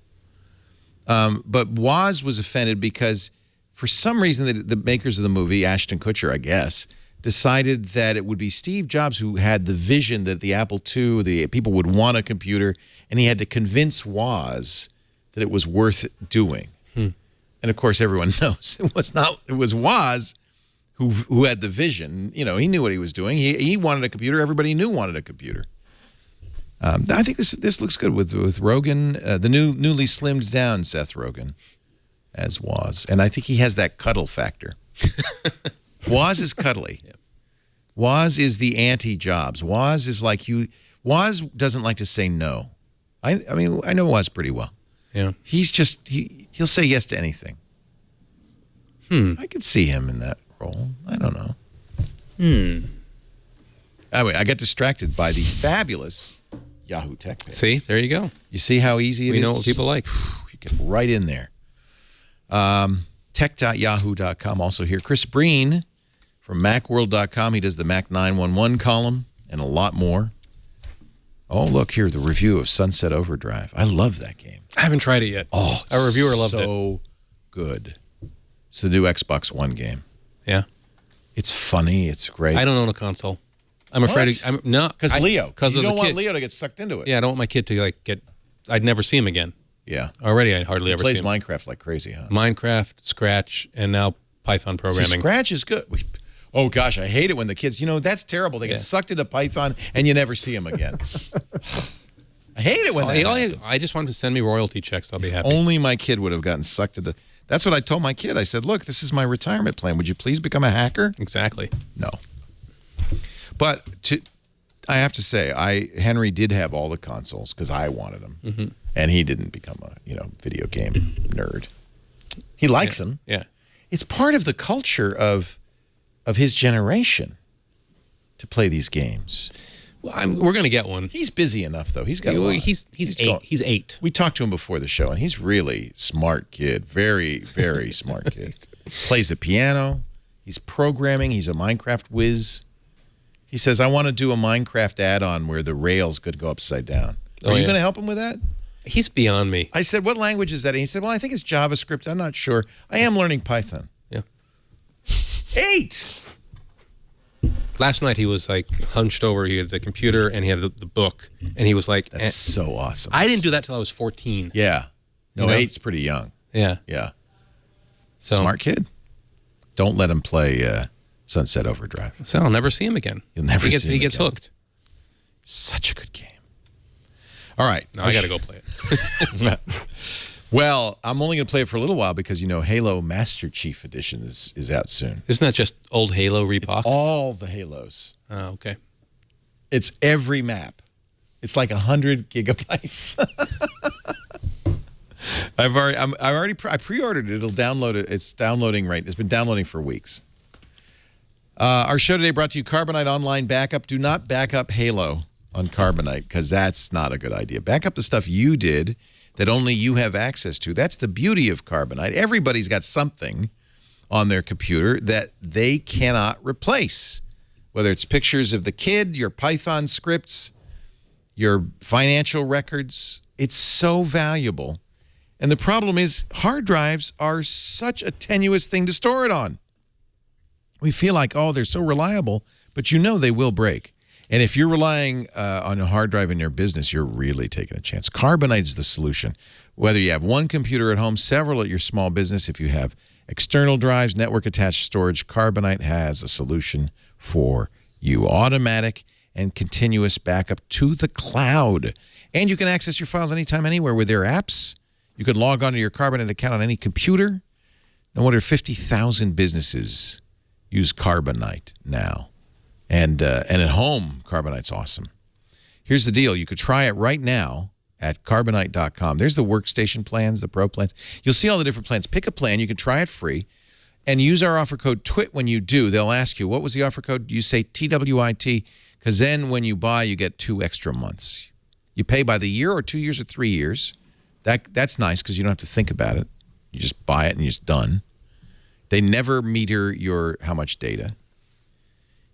But Woz was offended because for some reason the makers of the movie, Ashton Kutcher, I guess, decided that it would be Steve Jobs who had the vision that the Apple II, the people would want a computer, and he had to convince Woz that it was worth doing. And of course, everyone knows it was not. It was Woz who had the vision. You know, he knew what he was doing. He wanted a computer. Everybody knew wanted a computer. I think this looks good with Rogen, the newly slimmed down Seth Rogen as Woz, and I think he has that cuddle factor. Woz is cuddly. Woz is the anti-Jobs. Woz is like you. Woz doesn't like to say no. I mean I know Woz pretty well. Yeah, he's just he'll say yes to anything. I could see him in that role. I don't know. Anyway, I got distracted by the fabulous Yahoo Tech page. See, there you go. You see how easy it is? We know what people like. You get right in there. Tech.yahoo.com also here. Chris Breen from Macworld.com. He does the Mac 911 column and a lot more. Oh, look here, the review of Sunset Overdrive. I love that game. I haven't tried it yet. Oh, our reviewer loved it. So good. It's the new Xbox One game. Yeah. It's funny. It's great. I don't own a console. I'm afraid. I'm no, because Leo. Because you don't want Leo to get sucked into it. Yeah, I don't want my kid to get. I'd never see him again. Yeah. Already, I hardly ever see him. Plays Minecraft like crazy, huh? Minecraft, Scratch, and now Python programming. See, Scratch is good. Oh gosh, I hate it when the kids. That's terrible. They get sucked into Python and you never see them again. I hate it when that happens. I just wanted to send me royalty checks. I'll be happy. Only my kid would have gotten sucked into. That's what I told my kid. I said, "Look, this is my retirement plan. Would you please become a hacker?" Exactly. No. But I have to say, Henry did have all the consoles because I wanted them, and he didn't become a video game nerd. He likes them. Yeah. It's part of the culture of his generation to play these games. Well, we're going to get one. He's busy enough, though. He's got a lot. He's 8. He's 8. We talked to him before the show, and he's really smart kid. Very, very smart kid. Plays the piano. He's programming. He's a Minecraft whiz. He says, I want to do a Minecraft add-on where the rails could go upside down. Are you going to help him with that? He's beyond me. I said, what language is that? And he said, well, I think it's JavaScript. I'm not sure. I am learning Python. Yeah. 8! Last night he was hunched over. He had the computer and he had the book, and he was like, "That's so awesome." I didn't do that till I was 14. Yeah, no, 8's pretty young. Yeah, So smart kid. Don't let him play Sunset Overdrive. So I'll never see him again. You'll never see him again. He gets hooked. Such a good game. All right, now I got to go play it. Well, I'm only going to play it for a little while because, Halo Master Chief Edition is out soon. Isn't that just old Halo repoxed? It's all the Halos. Oh, okay. It's every map. It's like 100 gigabytes. I pre-ordered it. It'll download it. It's downloading right. It's been downloading for weeks. Our show today brought to you Carbonite Online Backup. Do not back up Halo on Carbonite because that's not a good idea. Back up the stuff you did that only you have access to. That's the beauty of Carbonite. Everybody's got something on their computer that they cannot replace, whether it's pictures of the kid, your Python scripts, your financial records. It's so valuable. And the problem is hard drives are such a tenuous thing to store it on. We feel like, oh, they're so reliable, but they will break. And if you're relying on a hard drive in your business, you're really taking a chance. Carbonite is the solution. Whether you have one computer at home, several at your small business, if you have external drives, network-attached storage, Carbonite has a solution for you. Automatic and continuous backup to the cloud. And you can access your files anytime, anywhere with their apps. You can log on to your Carbonite account on any computer. No wonder 50,000 businesses use Carbonite now. And at home, Carbonite's awesome. Here's the deal. You could try it right now at Carbonite.com. There's the workstation plans, the pro plans. You'll see all the different plans. Pick a plan. You can try it free. And use our offer code TWIT when you do. They'll ask you, what was the offer code? You say TWIT, because then when you buy, you get 2 extra months. You pay by the year or 2 years or 3 years. That's nice because you don't have to think about it. You just buy it and you're just done. They never meter how much data.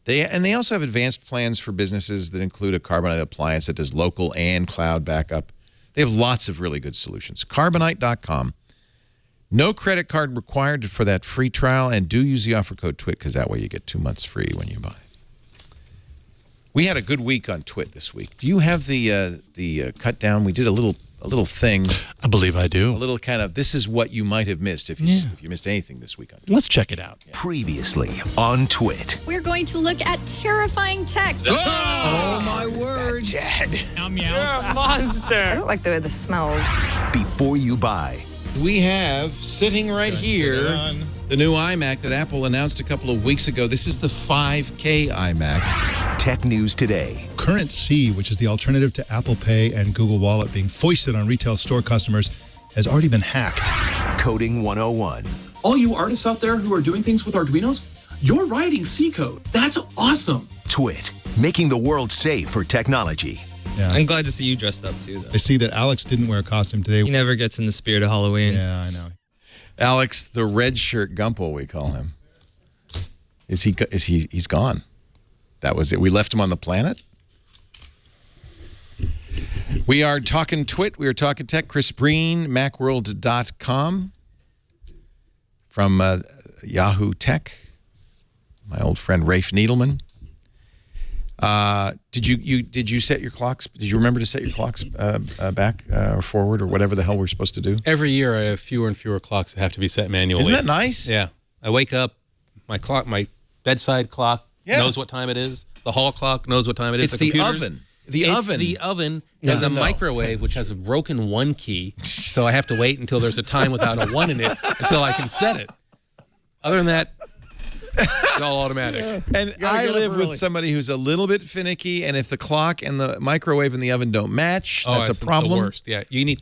They also have advanced plans for businesses that include a Carbonite appliance that does local and cloud backup. They have lots of really good solutions. Carbonite.com. No credit card required for that free trial, and do use the offer code TWIT because that way you get 2 months free when you buy. We had a good week on TWIT this week. Do you have the cut down? We did a little thing. I believe I do. A little kind of, this is what you might have missed if you missed anything this week on TWIT. Let's check it out. Yeah. Previously on TWIT. We're going to look at terrifying tech. Oh my word. Chad. You're a monster. I don't like the way this smells. Before you buy. We have, sitting right here, the new iMac that Apple announced a couple of weeks ago. This is the 5K iMac. Tech News Today. Current C, which is the alternative to Apple Pay and Google Wallet being foisted on retail store customers, has already been hacked. Coding 101. All you artists out there who are doing things with Arduinos, you're writing C code. That's awesome. TWIT, making the world safe for technology. Yeah. I'm glad to see you dressed up, too, though. I see that Alex didn't wear a costume today. He never gets in the spirit of Halloween. Yeah, I know. Alex, the red shirt Gumple, we call him. He's gone. That was it. We left him on the planet. We are talking TWIT. We are talking tech. Chris Breen, Macworld.com. From Yahoo Tech. My old friend Rafe Needleman. Did you set your clocks? Did you remember to set your clocks back or forward or whatever the hell we're supposed to do? Every year I have fewer and fewer clocks that have to be set manually. Isn't that nice? Yeah. I wake up, my bedside clock knows what time it is. The hall clock knows what time it is. It's the oven. The oven has a microwave which has a broken 1 key, so I have to wait until there's a time without a 1 in it until I can set it. Other than that, it's all automatic. And I live with somebody who's a little bit finicky, and if the clock and the microwave and the oven don't match, that's a problem. The worst. Yeah, you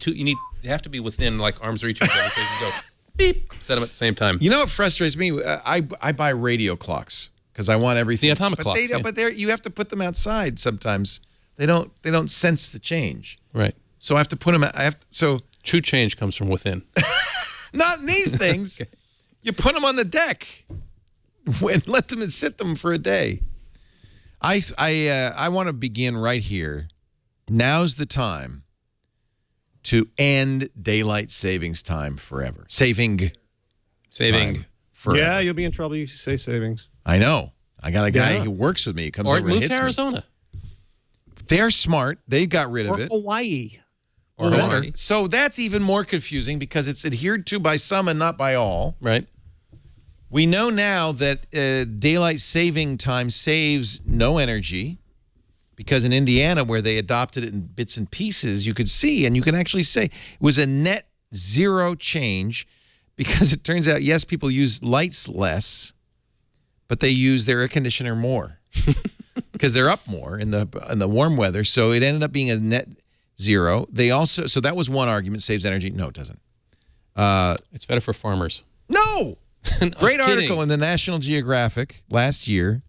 have to be within like arm's reach of each other so you can go beep, set them at the same time. You know what frustrates me? I buy radio clocks because I want everything. The atomic clock. But you have to put them outside sometimes. They don't sense the change. Right. So I have to put them. True change comes from within. Not in these things. Okay. You put them on the deck. Let them and sit them for a day. I want to begin right here. Now's the time to end daylight savings time forever. Saving time forever. Yeah, you'll be in trouble. You say savings. I know. I got a guy who works with me. He comes over and hits me. Or move to Arizona. They're smart. They got rid of it. Hawaii. Or Hawaii. So that's even more confusing because it's adhered to by some and not by all. Right. We know now that daylight saving time saves no energy because in Indiana, where they adopted it in bits and pieces, you could see, and you can actually say it was a net zero change because it turns out, yes, people use lights less, but they use their air conditioner more because they're up more in the warm weather. So it ended up being a net zero. So that was one argument, saves energy. No, it doesn't. It's better for farmers. No. Great article in the National Geographic last year.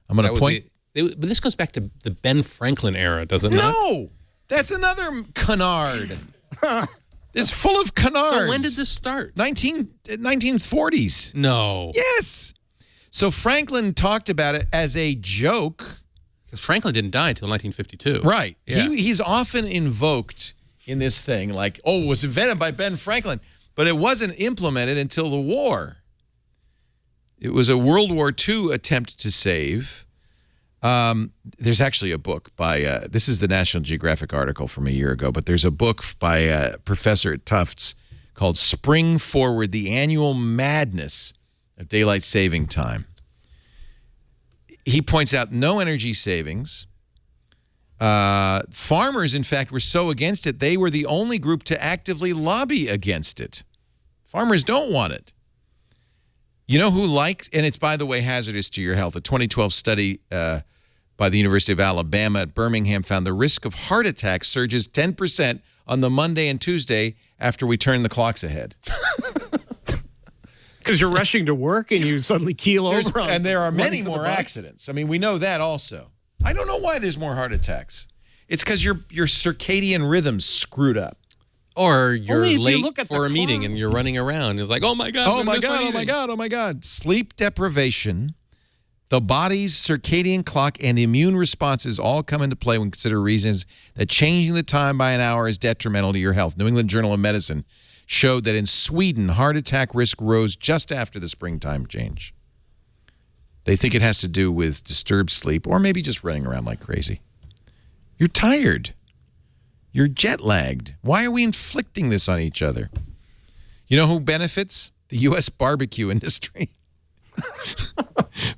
I'm going to point. But this goes back to the Ben Franklin era, does it not? No, that's another canard. It's full of canards. So when did this start? 1940s. No. Yes. So Franklin talked about it as a joke. Because Franklin didn't die until 1952. Right. Yeah. He's often invoked in this thing like, oh, it was invented by Ben Franklin. But it wasn't implemented until the war. It was a World War II attempt to save. There's actually a book by, this is the National Geographic article from a year ago, but there's a book by a professor at Tufts called Spring Forward, the Annual Madness of Daylight Saving Time. He points out no energy savings. Farmers, in fact, were so against it, they were the only group to actively lobby against it. Farmers don't want it. You know who likes, and it's, by the way, hazardous to your health. A 2012 study by the University of Alabama at Birmingham found the risk of heart attack surges 10% on the Monday and Tuesday after we turn the clocks ahead. Because you're rushing to work and you suddenly keel over. And there are many more accidents. I mean, we know that also. I don't know why there's more heart attacks. It's because your circadian rhythm's screwed up. Or you're late for a meeting and you're running around. It's like, oh my God. Oh my God, oh my God, oh my God. Sleep deprivation, the body's circadian clock, and immune responses all come into play when consider reasons that changing the time by an hour is detrimental to your health. New England Journal of Medicine showed that in Sweden, heart attack risk rose just after the springtime change. They think it has to do with disturbed sleep or maybe just running around like crazy. You're tired. You're jet lagged. Why are we inflicting this on each other? You know who benefits? The U.S. barbecue industry.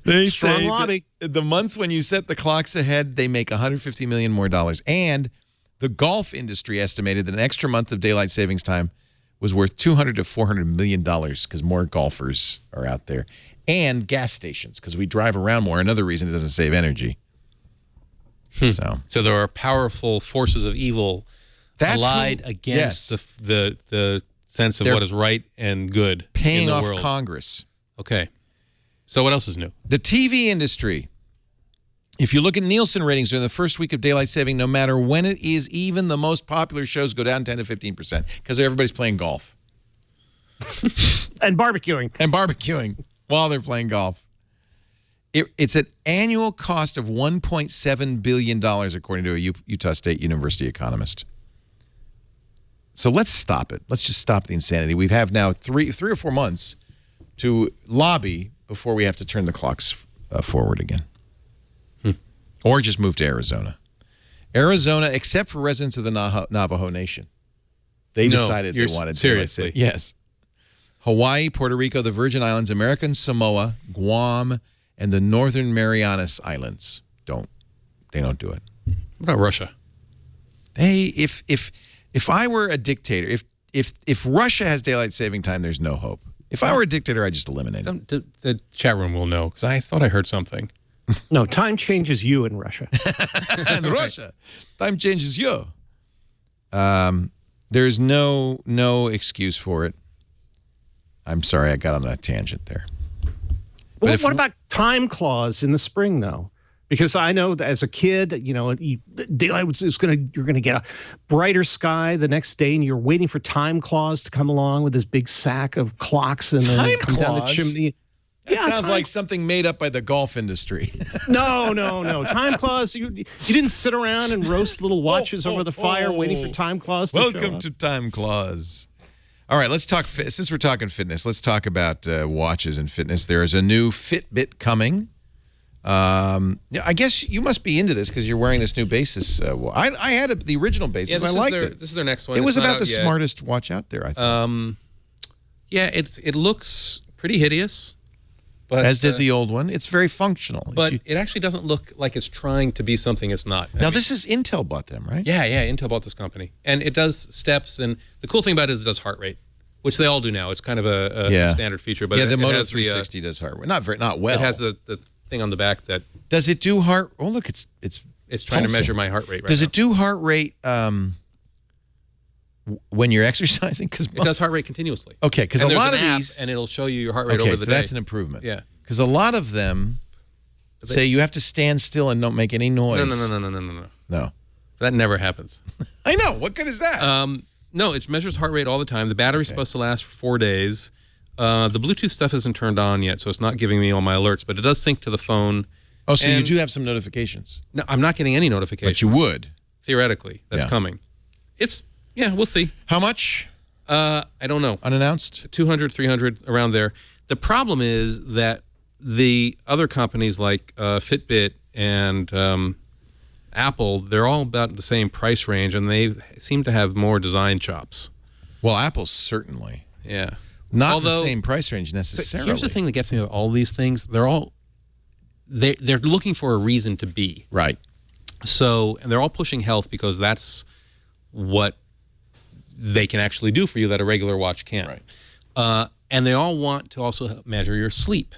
They Strong lobby. The month when you set the clocks ahead, they make $150 million more. And the golf industry estimated that an extra month of daylight savings time was worth $200 to $400 million because more golfers are out there. And gas stations, because we drive around more. Another reason it doesn't save energy. So there are powerful forces of evil allied against the sense of what is right and good paying in the off world. Congress. Okay. So what else is new? The TV industry. If you look at Nielsen ratings during the first week of daylight saving, no matter when it is, even the most popular shows go down 10 to 15% because everybody's playing golf. And barbecuing. And barbecuing while they're playing golf. It's an annual cost of $1.7 billion, according to a Utah State University economist. So let's stop it. Let's just stop the insanity. We have now three or 4 months to lobby before we have to turn the clocks forward again. Or just move to Arizona. Arizona, except for residents of the Navajo Nation. They decided they wanted to. Seriously. Yes. Hawaii, Puerto Rico, the Virgin Islands, American Samoa, Guam, and the Northern Marianas Islands they don't do it. What about Russia? If I were a dictator, if Russia has daylight saving time, there's no hope. If I were a dictator, I'd just eliminate it. The chat room will know because I thought I heard something. No, time changes you in Russia. In Russia, time changes you. There's no excuse for it. I'm sorry, I got on a tangent there. Well, what about time clause in the spring, though? Because I know that as a kid, daylight is you're going to get a brighter sky the next day, and you're waiting for time clause to come along with this big sack of clocks and then come down the chimney. That sounds like something made up by the golf industry. No. Time clause. You didn't sit around and roast little watches over the fire waiting for time clause to show up. Welcome to time clause. All right, let's talk. Since we're talking fitness, let's talk about watches and fitness. There is a new Fitbit coming. I guess you must be into this because you're wearing this new Basis. I had the original Basis. I liked it. This is their next one. It was about the smartest watch out there, I think. Yeah, it looks pretty hideous. But, as did the old one. It's very functional. But it actually doesn't look like it's trying to be something it's not. Now, this is Intel bought them, right? Yeah, Intel bought this company. And it does steps. And the cool thing about it is it does heart rate, which they all do now. It's kind of a standard feature. But the Moto 360 does heart rate. Not well. It has the thing on the back that... Does it do heart... Oh, look, it's trying to measure my heart rate right now. Does it do heart rate... when you're exercising? Because it does heart rate continuously. Okay, because a lot of these... And it'll show you your heart rate over the day. So that's an improvement. Yeah. Because a lot of them say you have to stand still and don't make any noise. No. That never happens. I know. What good is that? No, it measures heart rate all the time. The battery's supposed to last for 4 days. The Bluetooth stuff isn't turned on yet, so it's not giving me all my alerts, but it does sync to the phone. Oh, so you do have some notifications? No, I'm not getting any notifications. But you would. Theoretically. That's coming. We'll see. How much? I don't know. Unannounced? 200, 300, around there. The problem is that the other companies like Fitbit and Apple, they're all about the same price range, and they seem to have more design chops. Well, Apple's certainly. Yeah. Not the same price range necessarily. Here's the thing that gets me about all these things. They're looking for a reason to be. Right. So, and they're all pushing health because that's what they can actually do for you that a regular watch can't. Right. And they all want to also measure your sleep.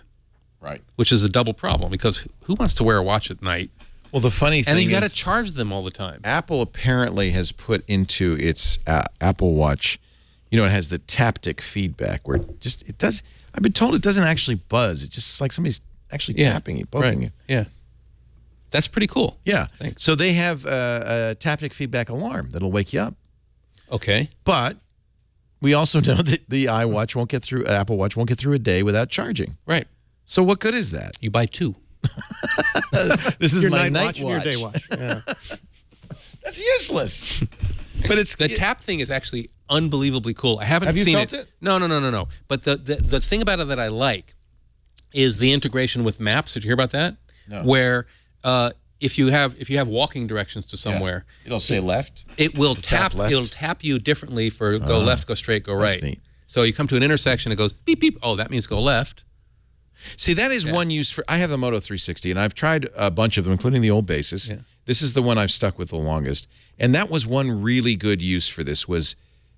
Right. Which is a double problem because who wants to wear a watch at night Well, the funny thing and then you is, got to charge them all the time. Apple apparently has put into its Apple Watch, it has the taptic feedback where it does. I've been told it doesn't actually buzz. It's just like somebody's actually tapping you, poking you. Yeah. That's pretty cool. Yeah. Thanks. So they have a taptic feedback alarm that'll wake you up. Okay. But we also know that the Apple Watch won't get through a day without charging. Right. So what good is that? You buy 2. This is your my night watch. watch. And your day watch. Yeah. That's useless. But the tap thing is actually unbelievably cool. I haven't Have you seen felt it? No. But the thing about it that I like is the integration with maps. Did you hear about that? No. Where if you have walking directions to somewhere, it'll say left. It will tap left. It'll tap you differently for go left, go straight, go right. Neat. So you come to an intersection, it goes beep beep. Oh, that means go left. See, that is one use for. I have the Moto 360, and I've tried a bunch of them, including the old bases. Yeah. This is the one I've stuck with the longest, and that was one really good use for this. Was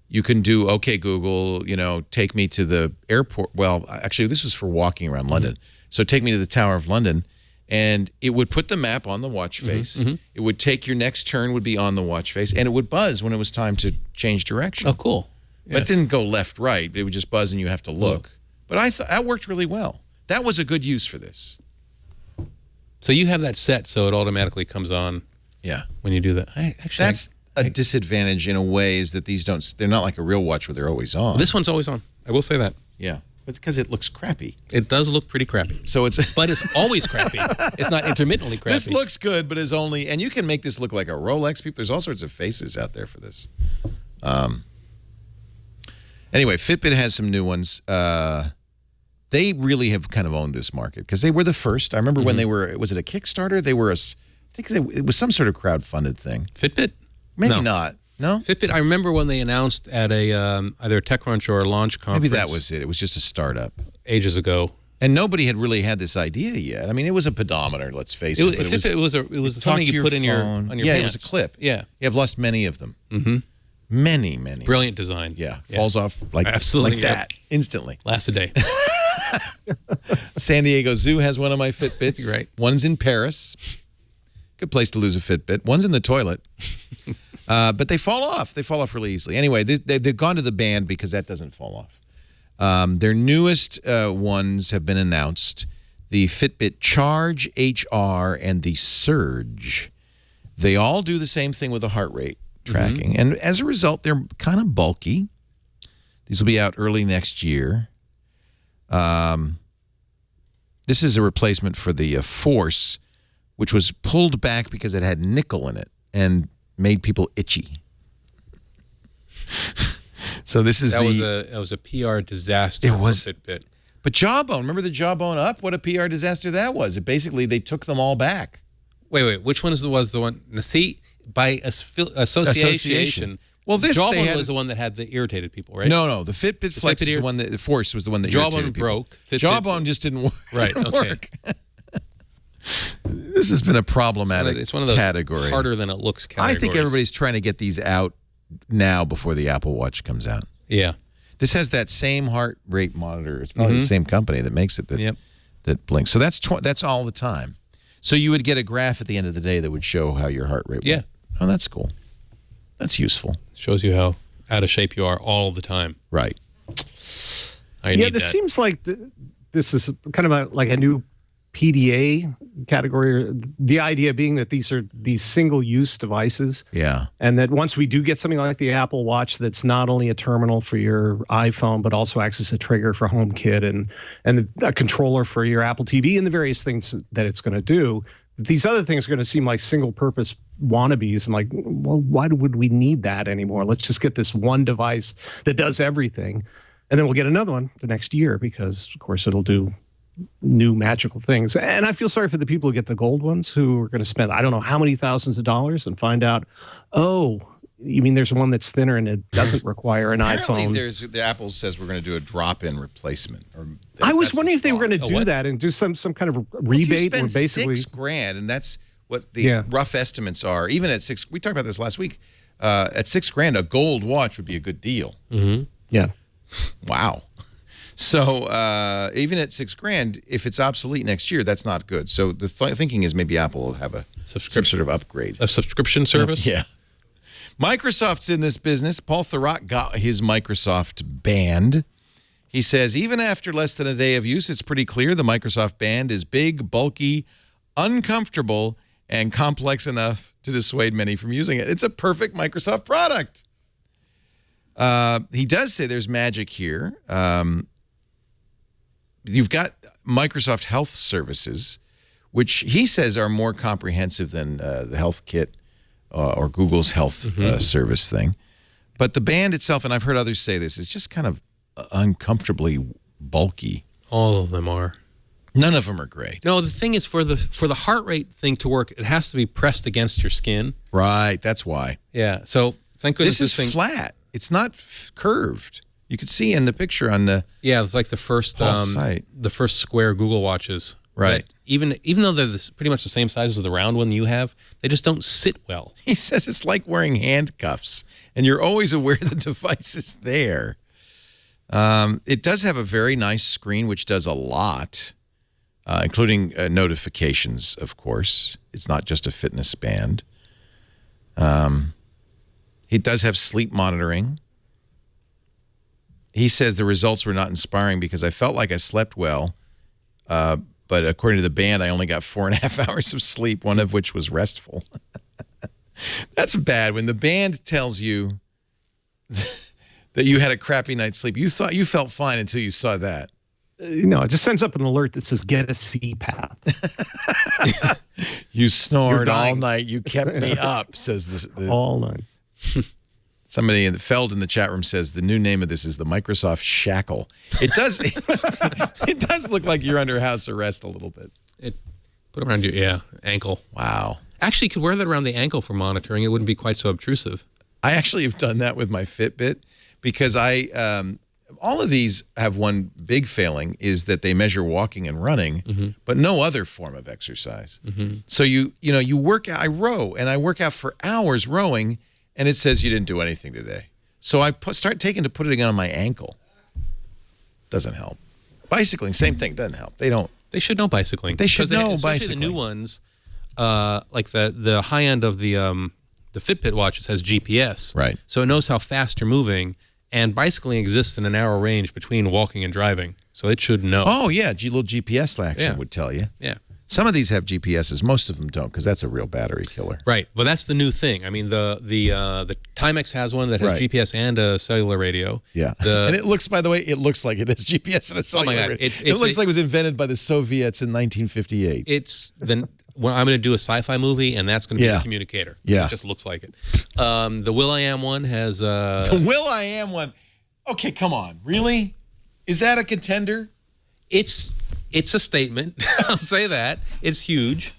you can do okay, Google, take me to the airport. Well, actually, this was for walking around London. So take me to the Tower of London, and it would put the map on the watch face. It would take your next turn would be on the watch face, and it would buzz when it was time to change direction. Oh, cool. Yeah. But it didn't go left, right. It would just buzz, and you have to look. But I thought that worked really well. That was a good use for this. So you have that set, so it automatically comes on. Yeah. When you do that, that's a disadvantage in a way is that these don't. They're not like a real watch where they're always on. This one's always on. I will say that. Yeah, but because it looks crappy. It does look pretty crappy. So it's. But it's always crappy. It's not intermittently crappy. This looks good, but is only, and you can make this look like a Rolex. People, there's all sorts of faces out there for this. Anyway, Fitbit has some new ones. They really have kind of owned this market because they were the first. I remember when they were. Was it a Kickstarter? They were a. I think it was some sort of crowdfunded thing. Fitbit? Maybe not. No? Fitbit, I remember when they announced at a either a TechCrunch or a launch conference. Maybe that was it. It was just a startup. Ages ago. And nobody had really had this idea yet. I mean, it was a pedometer, let's face it. It was something you put in your on your Yeah, pants. it was a clip. Yeah. I've lost many of them. Many. Brilliant design. Yeah. Falls off like that instantly. Lasts a day. San Diego Zoo has one of my Fitbits. Right. One's in Paris. Good place to lose a Fitbit. One's in the toilet. But they fall off. They fall off really easily. Anyway, they've gone to the band because that doesn't fall off. Their newest ones have been announced. The Fitbit Charge HR and the Surge. They all do the same thing with the heart rate tracking. And as a result, they're kind of bulky. These will be out early next year. This is a replacement for the Force, which was pulled back because it had nickel in it and made people itchy. So this is that was a PR disaster. It was for Fitbit. But Jawbone, remember the Jawbone Up? What a PR disaster that was. It basically they took them all back. Wait, which one was the one? See, by association. Well, this Jawbone was the one that had the irritated people, right? No, the Fitbit Flex is the one that the Force was the one that irritated people. Jawbone broke. Jawbone just didn't work. Right. Okay. This has been a problematic it's one of those category. Harder than it looks categories. I think everybody's trying to get these out now before the Apple Watch comes out. Yeah. This has that same heart rate monitor. It's probably the same company that makes it that blinks. So that's all the time. So you would get a graph at the end of the day that would show how your heart rate went. Oh, that's cool. That's useful. Shows you how out of shape you are all the time. Right. This seems like this is kind of like a new PDA category. The idea being that these are these single-use devices. Yeah. And that once we do get something like the Apple Watch that's not only a terminal for your iPhone, but also acts as a trigger for HomeKit and a controller for your Apple TV and the various things that it's going to do, these other things are going to seem like single-purpose wannabes and like, well, why would we need that anymore? Let's just get this one device that does everything. And then we'll get another one the next year because, of course, it'll do new magical things. And I feel sorry for the people who get the gold ones who are going to spend, I don't know how many thousands of dollars and find out, oh, you mean there's one that's thinner and it doesn't require an iPhone. The Apple says we're going to do a drop-in replacement. I was wondering if they were going to do that and do some kind of rebate. If you spend basically $6,000, and that's what the rough estimates are. Even at $6,000, we talked about this last week. At $6,000, a gold watch would be a good deal. Yeah. Wow. So even at $6,000, if it's obsolete next year, that's not good. So the thinking is maybe Apple will have some sort of upgrade. A subscription service? Yeah. Microsoft's in this business. Paul Thurrott got his Microsoft Band. He says, even after less than a day of use, it's pretty clear the Microsoft Band is big, bulky, uncomfortable, and complex enough to dissuade many from using it. It's a perfect Microsoft product. He does say there's magic here. You've got Microsoft Health Services, which he says are more comprehensive than the Health Kit or Google's Health Service thing. But the Band itself, and I've heard others say this, is just kind of uncomfortably bulky. All of them are. None of them are great. No, the thing is, for the heart rate thing to work, it has to be pressed against your skin. Right, that's why. Yeah, so thank goodness this thing, is flat. It's not curved. You could see in the picture on the it's like the first site. The first square Google watches. Right. Even though they're pretty much the same size as the round one you have, they just don't sit well. He says it's like wearing handcuffs, and you're always aware the device is there. It does have a very nice screen, which does a lot, including notifications, of course. It's not just a fitness band. It does have sleep monitoring. He says the results were not inspiring because I felt like I slept well, but according to the band, I only got 4.5 hours of sleep, one of which was restful. That's bad. When the band tells you that you had a crappy night's sleep, you thought you felt fine until you saw that. No, it just sends up an alert that says, get a CPAP. You snored all night. You kept me up, says all night. Somebody Feld in the chat room says the new name of this is the Microsoft Shackle. It does it does look like you're under house arrest a little bit. Put it around your ankle. Wow. Actually, you could wear that around the ankle for monitoring. It wouldn't be quite so obtrusive. I actually have done that with my Fitbit because all of these have one big failing is that they measure walking and running, but no other form of exercise. So you work out. I row and I work out for hours rowing. And it says you didn't do anything today. So I start taking to putting it on my ankle. Doesn't help. Bicycling, same thing, doesn't help. They should know bicycling. They should know especially bicycling. the new ones, like the high end of the Fitbit watches has GPS. Right. So it knows how fast you're moving, and bicycling exists in a narrow range between walking and driving. So it should know. Oh, yeah, little GPS action would tell you. Yeah. Some of these have GPSs. Most of them don't because that's a real battery killer. Right. But that's the new thing. I mean, the Timex has one that has GPS and a cellular radio. Yeah. And it looks, by the way, it looks like it has GPS and a cellular radio. It looks like it was invented by the Soviets in 1958. Well, I'm going to do a sci-fi movie, and that's going to be the communicator. Yeah. It just looks like it. The Will.i.am one has... The Will.i.am one? Okay, come on. Really? Is that a contender? It's a statement. I'll say that. It's huge.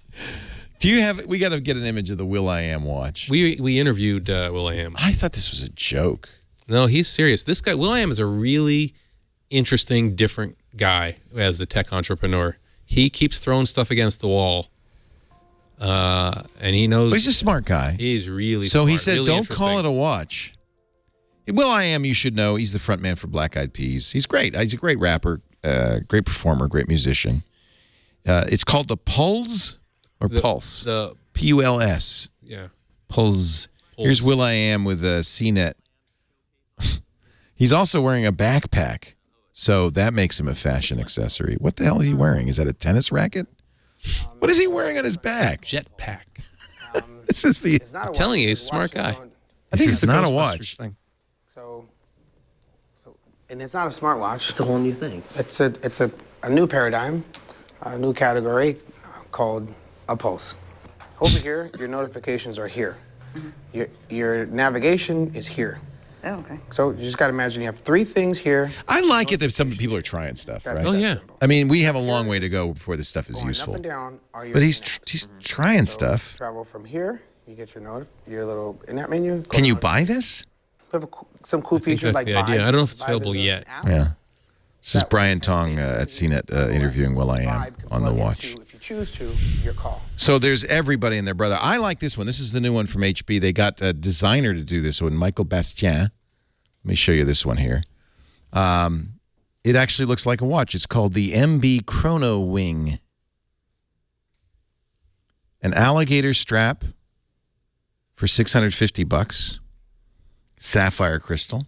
We got to get an image of the Will.i.am watch. We interviewed Will.i.am. I thought this was a joke. No, he's serious. This guy, Will.i.am, is a really interesting, different guy as a tech entrepreneur. He keeps throwing stuff against the wall. And he knows. But he's a smart guy. He's really so smart. He says, really don't call it a watch. Will.i.am, you should know, he's the front man for Black Eyed Peas. He's great. He's a great rapper. Great performer, great musician. It's called the Pulse or Pulse. The P-U-L-S. Yeah. Pulse. Here's Will.i.am with a CNET. He's also wearing a backpack, so that makes him a fashion accessory. What the hell is he wearing? Is that a tennis racket? What is he wearing on his back? Jetpack. This is the. I'm telling you, he's a smart guy. I think it's not a watch. Thing. And it's not a smartwatch. It's a whole new thing. It's a new paradigm, a new category called a pulse. Over here, your notifications are here. Your navigation is here. Oh, okay. So you just got to imagine you have three things here. I like it that some people are trying stuff, right? Oh, yeah. I mean, we have a long way to go before this stuff is Going useful. up and down are your But he's in-apps. trying stuff. Travel from here, you get your little in-app menu. Can you buy this? Some cool features like the Vibe. idea. I don't know if it's Vibe available is an yet. app Yeah. This is Brian Tong at CNET interviewing Will.i.am on the watch. If you choose to, your call. So there's everybody and their brother. I like this one. This is the new one from HP. They got a designer to do this one, Michael Bastien. Let me show you this one here. it actually looks like a watch. It's called the MB Chrono Wing. An alligator strap for $650. Sapphire crystal.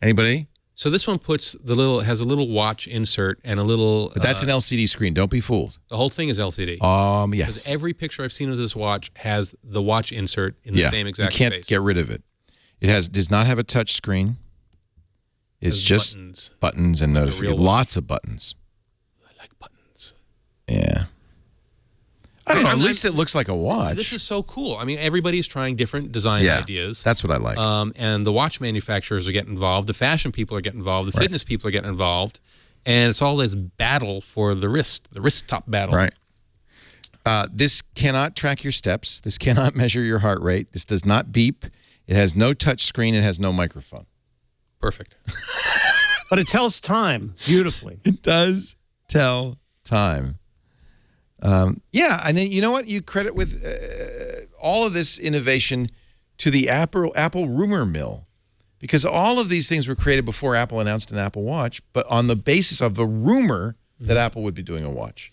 Anybody? So this one has a little watch insert and a little. But that's an LCD screen. Don't be fooled. The whole thing is LCD. Yes. Because every picture I've seen of this watch has the watch insert in the same exact space. You can't get rid of it. It does not have a touch screen. It's just buttons and notifications. Lots of buttons. I like buttons. Yeah. I don't know. At least it looks like a watch. This is so cool. I mean, everybody's trying different design ideas. That's what I like. And the watch manufacturers are getting involved. The fashion people are getting involved. The fitness people are getting involved. And it's all this battle for the wrist top battle. Right. This cannot track your steps. This cannot measure your heart rate. This does not beep. It has no touch screen. It has no microphone. Perfect. But it tells time beautifully. It does tell time. Yeah, and then you know what? You credit with all of this innovation to the Apple rumor mill, because all of these things were created before Apple announced an Apple Watch, but on the basis of the rumor that Apple would be doing a watch.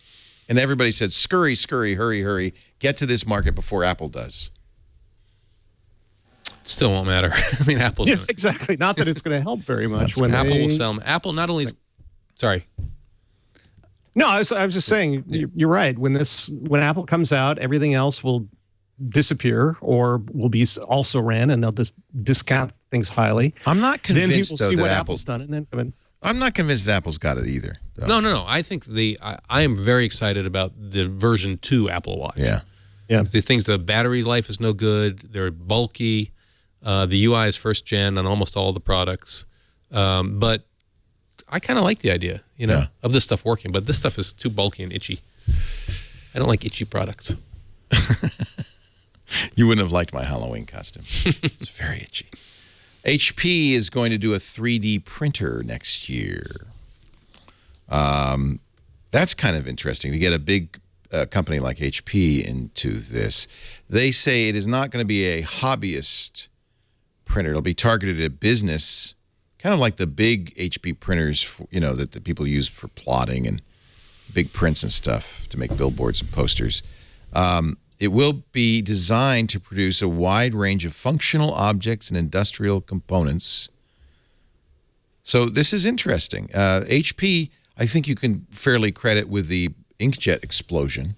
And everybody said, scurry, scurry, hurry, hurry, get to this market before Apple does. Still won't matter. I mean, Apple's exactly. Not that it's going to help very much. Apple will sell them. Apple not only. Sorry. No, I was just saying. You're right. When Apple comes out, everything else will disappear or will be also ran, and they'll just discount things highly. I'm not convinced. Then people see that what Apple's done, and then come in. I'm not convinced Apple's got it either. Though. No. I think I am very excited about the version 2 Apple Watch. Yeah. These things, the battery life is no good. They're bulky. The UI is first gen on almost all the products. But I kind of like the idea, of this stuff working. But this stuff is too bulky and itchy. I don't like itchy products. You wouldn't have liked my Halloween costume. It's very itchy. HP is going to do a 3D printer next year. That's kind of interesting to get a big company like HP into this. They say it is not going to be a hobbyist printer. It'll be targeted at business, kind of like the big HP printers, that people use for plotting and big prints and stuff to make billboards and posters. It will be designed to produce a wide range of functional objects and industrial components. So this is interesting. HP, I think you can fairly credit with the inkjet explosion,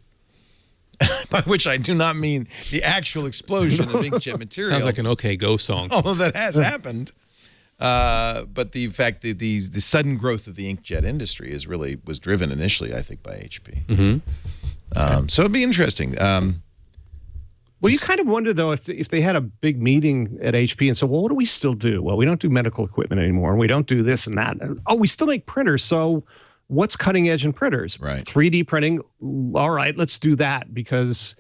by which I do not mean the actual explosion of inkjet materials. Sounds like an OK Go song. Although that has happened. But the fact that the sudden growth of the inkjet industry was driven initially, I think, by HP. Mm-hmm. So it'd be interesting. Well, you kind of wonder, though, if they had a big meeting at HP and said, well, what do we still do? Well, we don't do medical equipment anymore, and we don't do this and that. Oh, we still make printers, so what's cutting edge in printers? Right. 3D printing, all right, let's do that, because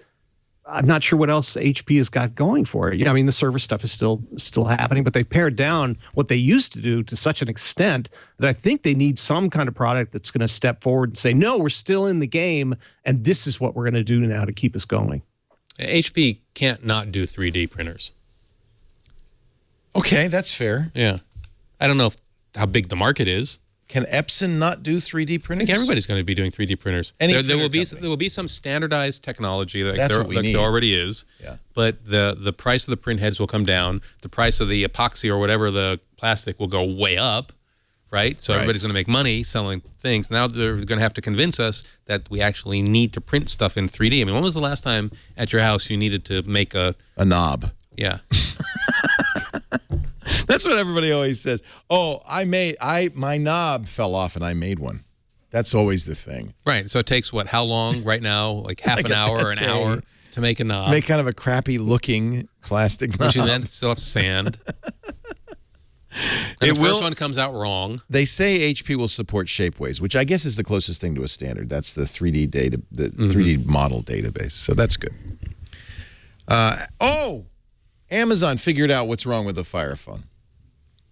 I'm not sure what else HP has got going for it. Yeah, I mean, the server stuff is still happening, but they've pared down what they used to do to such an extent that I think they need some kind of product that's going to step forward and say, no, we're still in the game, and this is what we're going to do now to keep us going. HP can't not do 3D printers. Okay, that's fair. Yeah. I don't know how big the market is. Can Epson not do 3D printers? I think everybody's going to be doing 3D printers. There will be some standardized technology like there already is. Yeah. But the price of the print heads will come down. The price of the epoxy or whatever the plastic will go way up, right? So everybody's going to make money selling things. Now they're going to have to convince us that we actually need to print stuff in 3D. I mean, when was the last time at your house you needed to make a knob? Yeah. That's what everybody always says. Oh, my knob fell off and I made one. That's always the thing. Right. So it takes how long right now? Like half an hour or an hour to make a knob. Make kind of a crappy looking plastic knob. Which you then still have to sand. And the first one comes out wrong. They say HP will support Shapeways, which I guess is the closest thing to a standard. That's the 3D data, the 3D model database. So that's good. Amazon figured out what's wrong with the Fire Phone.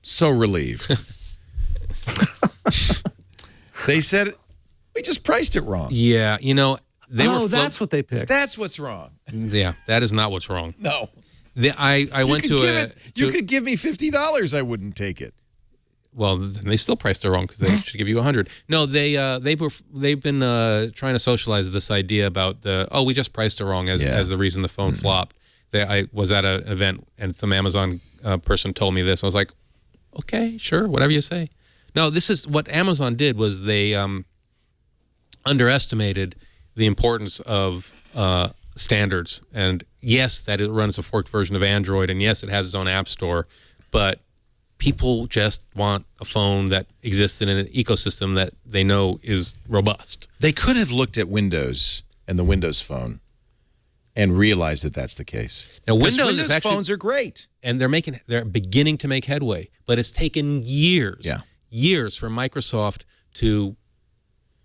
So relieved. They said we just priced it wrong. Yeah, that's what they picked. That's what's wrong. Yeah, that is not what's wrong. No. I went to you could give me $50. I wouldn't take it. Well, then they still priced it wrong because they should give you 100. No, they've been trying to socialize this idea about we just priced it wrong as the reason the phone flopped. I was at an event and some Amazon person told me this. I was like, okay, sure, whatever you say. No, this is what Amazon did was they underestimated the importance of standards. And yes, that it runs a forked version of Android, and yes, it has its own app store, but people just want a phone that exists in an ecosystem that they know is robust. They could have looked at Windows and the Windows Phone and realized that that's the case. Now, Windows phones are great, and they're beginning to make headway, but it's taken years for Microsoft to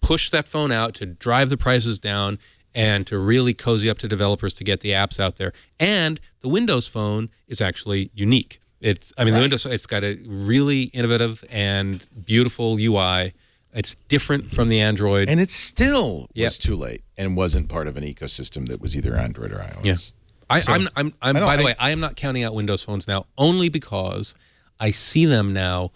push that phone out, to drive the prices down, and to really cozy up to developers to get the apps out there. And the Windows Phone is actually unique. The Windows, it's got a really innovative and beautiful UI. It's different from the Android. And it still was too late and wasn't part of an ecosystem that was either Android or iOS. Yeah. By the way, I am not counting out Windows phones now, only because I see them now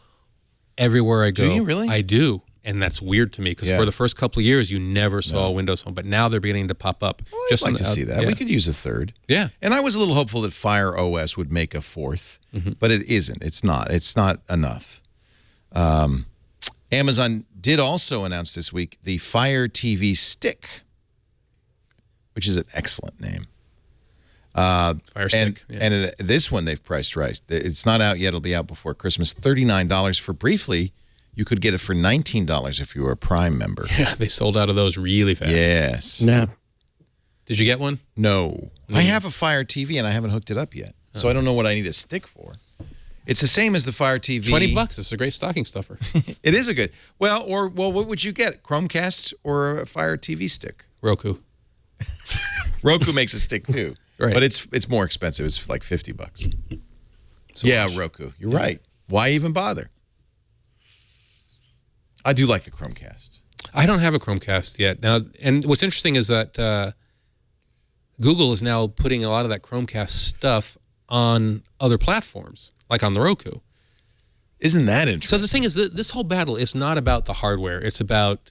everywhere I go. Do you really? I do. And that's weird to me because for the first couple of years, you never saw a Windows Phone, but now they're beginning to pop up. Well, I'd like to see that. Yeah. We could use a third. Yeah. And I was a little hopeful that Fire OS would make a fourth, but it isn't. It's not. It's not enough. Amazon did also announce this week the Fire TV Stick, which is an excellent name. Fire Stick. And this one they've priced right. It's not out yet. It'll be out before Christmas. $39 for briefly. You could get it for $19 if you were a Prime member. Yeah, they sold out of those really fast. Yes. Yeah. Did you get one? No. I have a Fire TV and I haven't hooked it up yet. So I don't know what I need a stick for. It's the same as the Fire TV. $20. It's a great stocking stuffer. It is a good. Well, what would you get? Chromecast or a Fire TV stick? Roku. Roku makes a stick too. Right. But it's more expensive. It's like $50. So much. Roku. You're right. Why even bother? I do like the Chromecast. I don't have a Chromecast yet. Now, and what's interesting is that Google is now putting a lot of that Chromecast stuff on other platforms, like on the Roku. Isn't that interesting? So the thing is, this whole battle is not about the hardware. It's about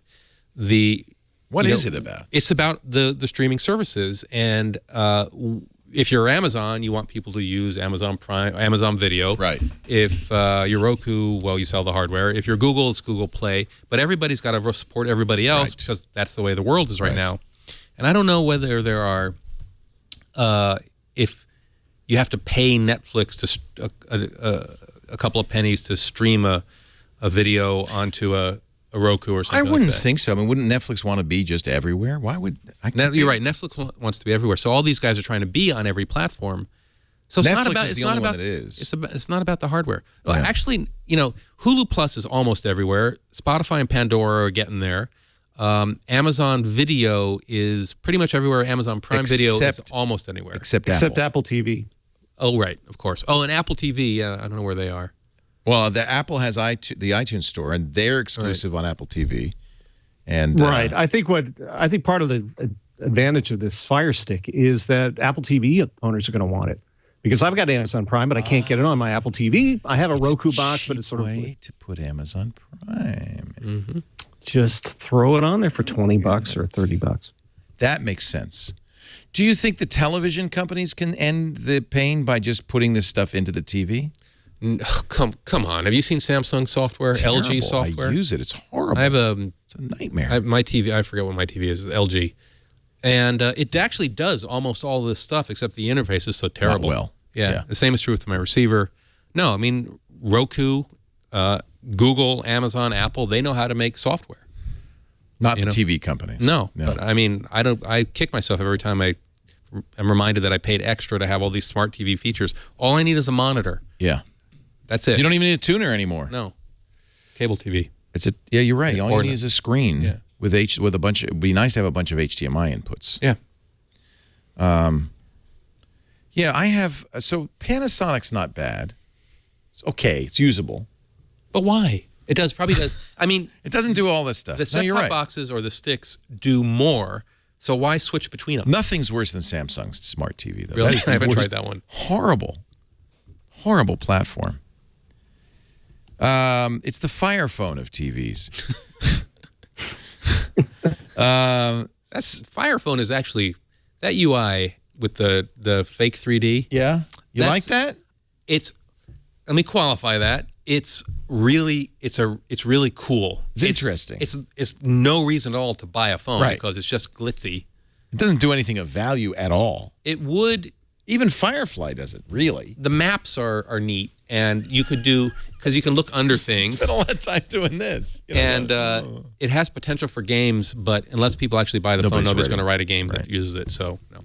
the... What is it about? It's about the streaming services. And if you're Amazon, you want people to use Amazon Prime, Amazon Video. Right. If you're Roku, well, you sell the hardware. If you're Google, it's Google Play. But everybody's got to support everybody else because that's the way the world is right now. And I don't know whether there are, if you have to pay Netflix to a couple of pennies to stream a video onto a Roku or something. I wouldn't think so. I mean, wouldn't Netflix want to be just everywhere? Why would you're right. Netflix wants to be everywhere. So all these guys are trying to be on every platform. So it's not about. It's not about. It's not about the hardware. Yeah. Actually, Hulu Plus is almost everywhere. Spotify and Pandora are getting there. Amazon Video is pretty much everywhere. Amazon Prime Video is almost anywhere. Except Apple TV. Oh, right, of course. Oh, and Apple TV. I don't know where they are. Well, the Apple has the iTunes Store, and they're exclusive on Apple TV. And I think part of the advantage of this Fire Stick is that Apple TV owners are going to want it. Because I've got Amazon Prime, but I can't get it on my Apple TV. I have a Roku box, but it's sort of way to put Amazon Prime. Just throw it on there for $20 or $30. That makes sense. Do you think the television companies can end the pain by just putting this stuff into the TV? Come on. Have you seen Samsung software, LG software? I use it. It's horrible. It's a nightmare. My TV, I forget what my TV is, LG. And it actually does almost all this stuff, except the interface is so terrible. Not well. Yeah. The same is true with my receiver. No, I mean, Roku, Google, Amazon, Apple, they know how to make software. Not the TV companies. No. But I mean, I kick myself every time I am reminded that I paid extra to have all these smart TV features. All I need is a monitor. Yeah. That's it. You don't even need a tuner anymore. No. Cable TV. Yeah, you're right. All you need is a screen with a bunch. It'd be nice to have a bunch of HDMI inputs. Yeah. Yeah, I have. So Panasonic's not bad. It's okay. It's usable. But why? It probably does. I mean, it doesn't do all this stuff. The set-top boxes or the sticks do more. So why switch between them? Nothing's worse than Samsung's smart TV, though. Really? I haven't tried that one. Horrible platform. It's the Fire Phone of TVs. Fire Phone is actually that UI with the fake 3D. Yeah, you like that? Let me qualify that. It's really cool. It's interesting. It's no reason at all to buy a phone because it's just glitzy. It doesn't do anything of value at all. It would. Even Firefly doesn't really. The maps are neat, and you could do because you can look under things. Spend a lot of time doing this, and it has potential for games, but unless people actually buy the phone, nobody's going to write a game that uses it. So no.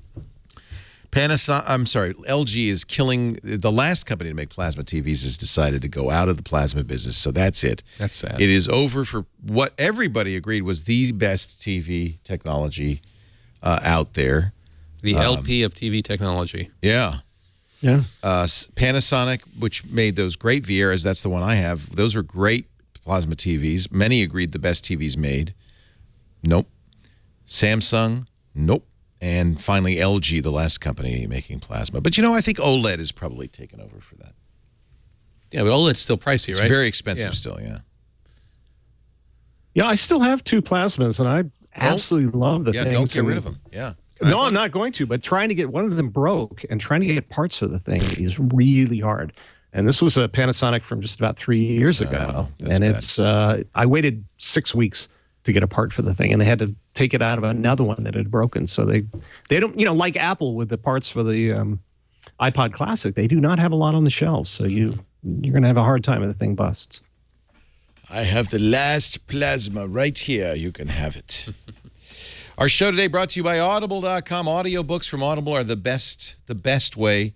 LG is killing. The last company to make plasma TVs has decided to go out of the plasma business, so that's it. That's sad. It is over for what everybody agreed was the best TV technology out there. The LP of TV technology. Yeah. Yeah. Panasonic, which made those great Vieras, that's the one I have. Those were great plasma TVs. Many agreed the best TVs made. Nope. Samsung, nope. And finally, LG, the last company making plasma. But, I think OLED is probably taken over for that. Yeah, but OLED's still pricey, right? It's very expensive still, yeah. Yeah, I still have two plasmas, and I absolutely love the things. Yeah, don't get rid of them. Yeah. No, I'm not going to, but trying to get one of them broke and trying to get parts for the thing is really hard. And this was a Panasonic from just about 3 years ago. And it's I waited 6 weeks to get a part for the thing, and they had to take it out of another one that had broken. So they don't, like Apple with the parts for the iPod Classic, they do not have a lot on the shelves. So you're going to have a hard time if the thing busts. I have the last plasma right here. You can have it. Our show today brought to you by Audible.com. Audiobooks from Audible are the best way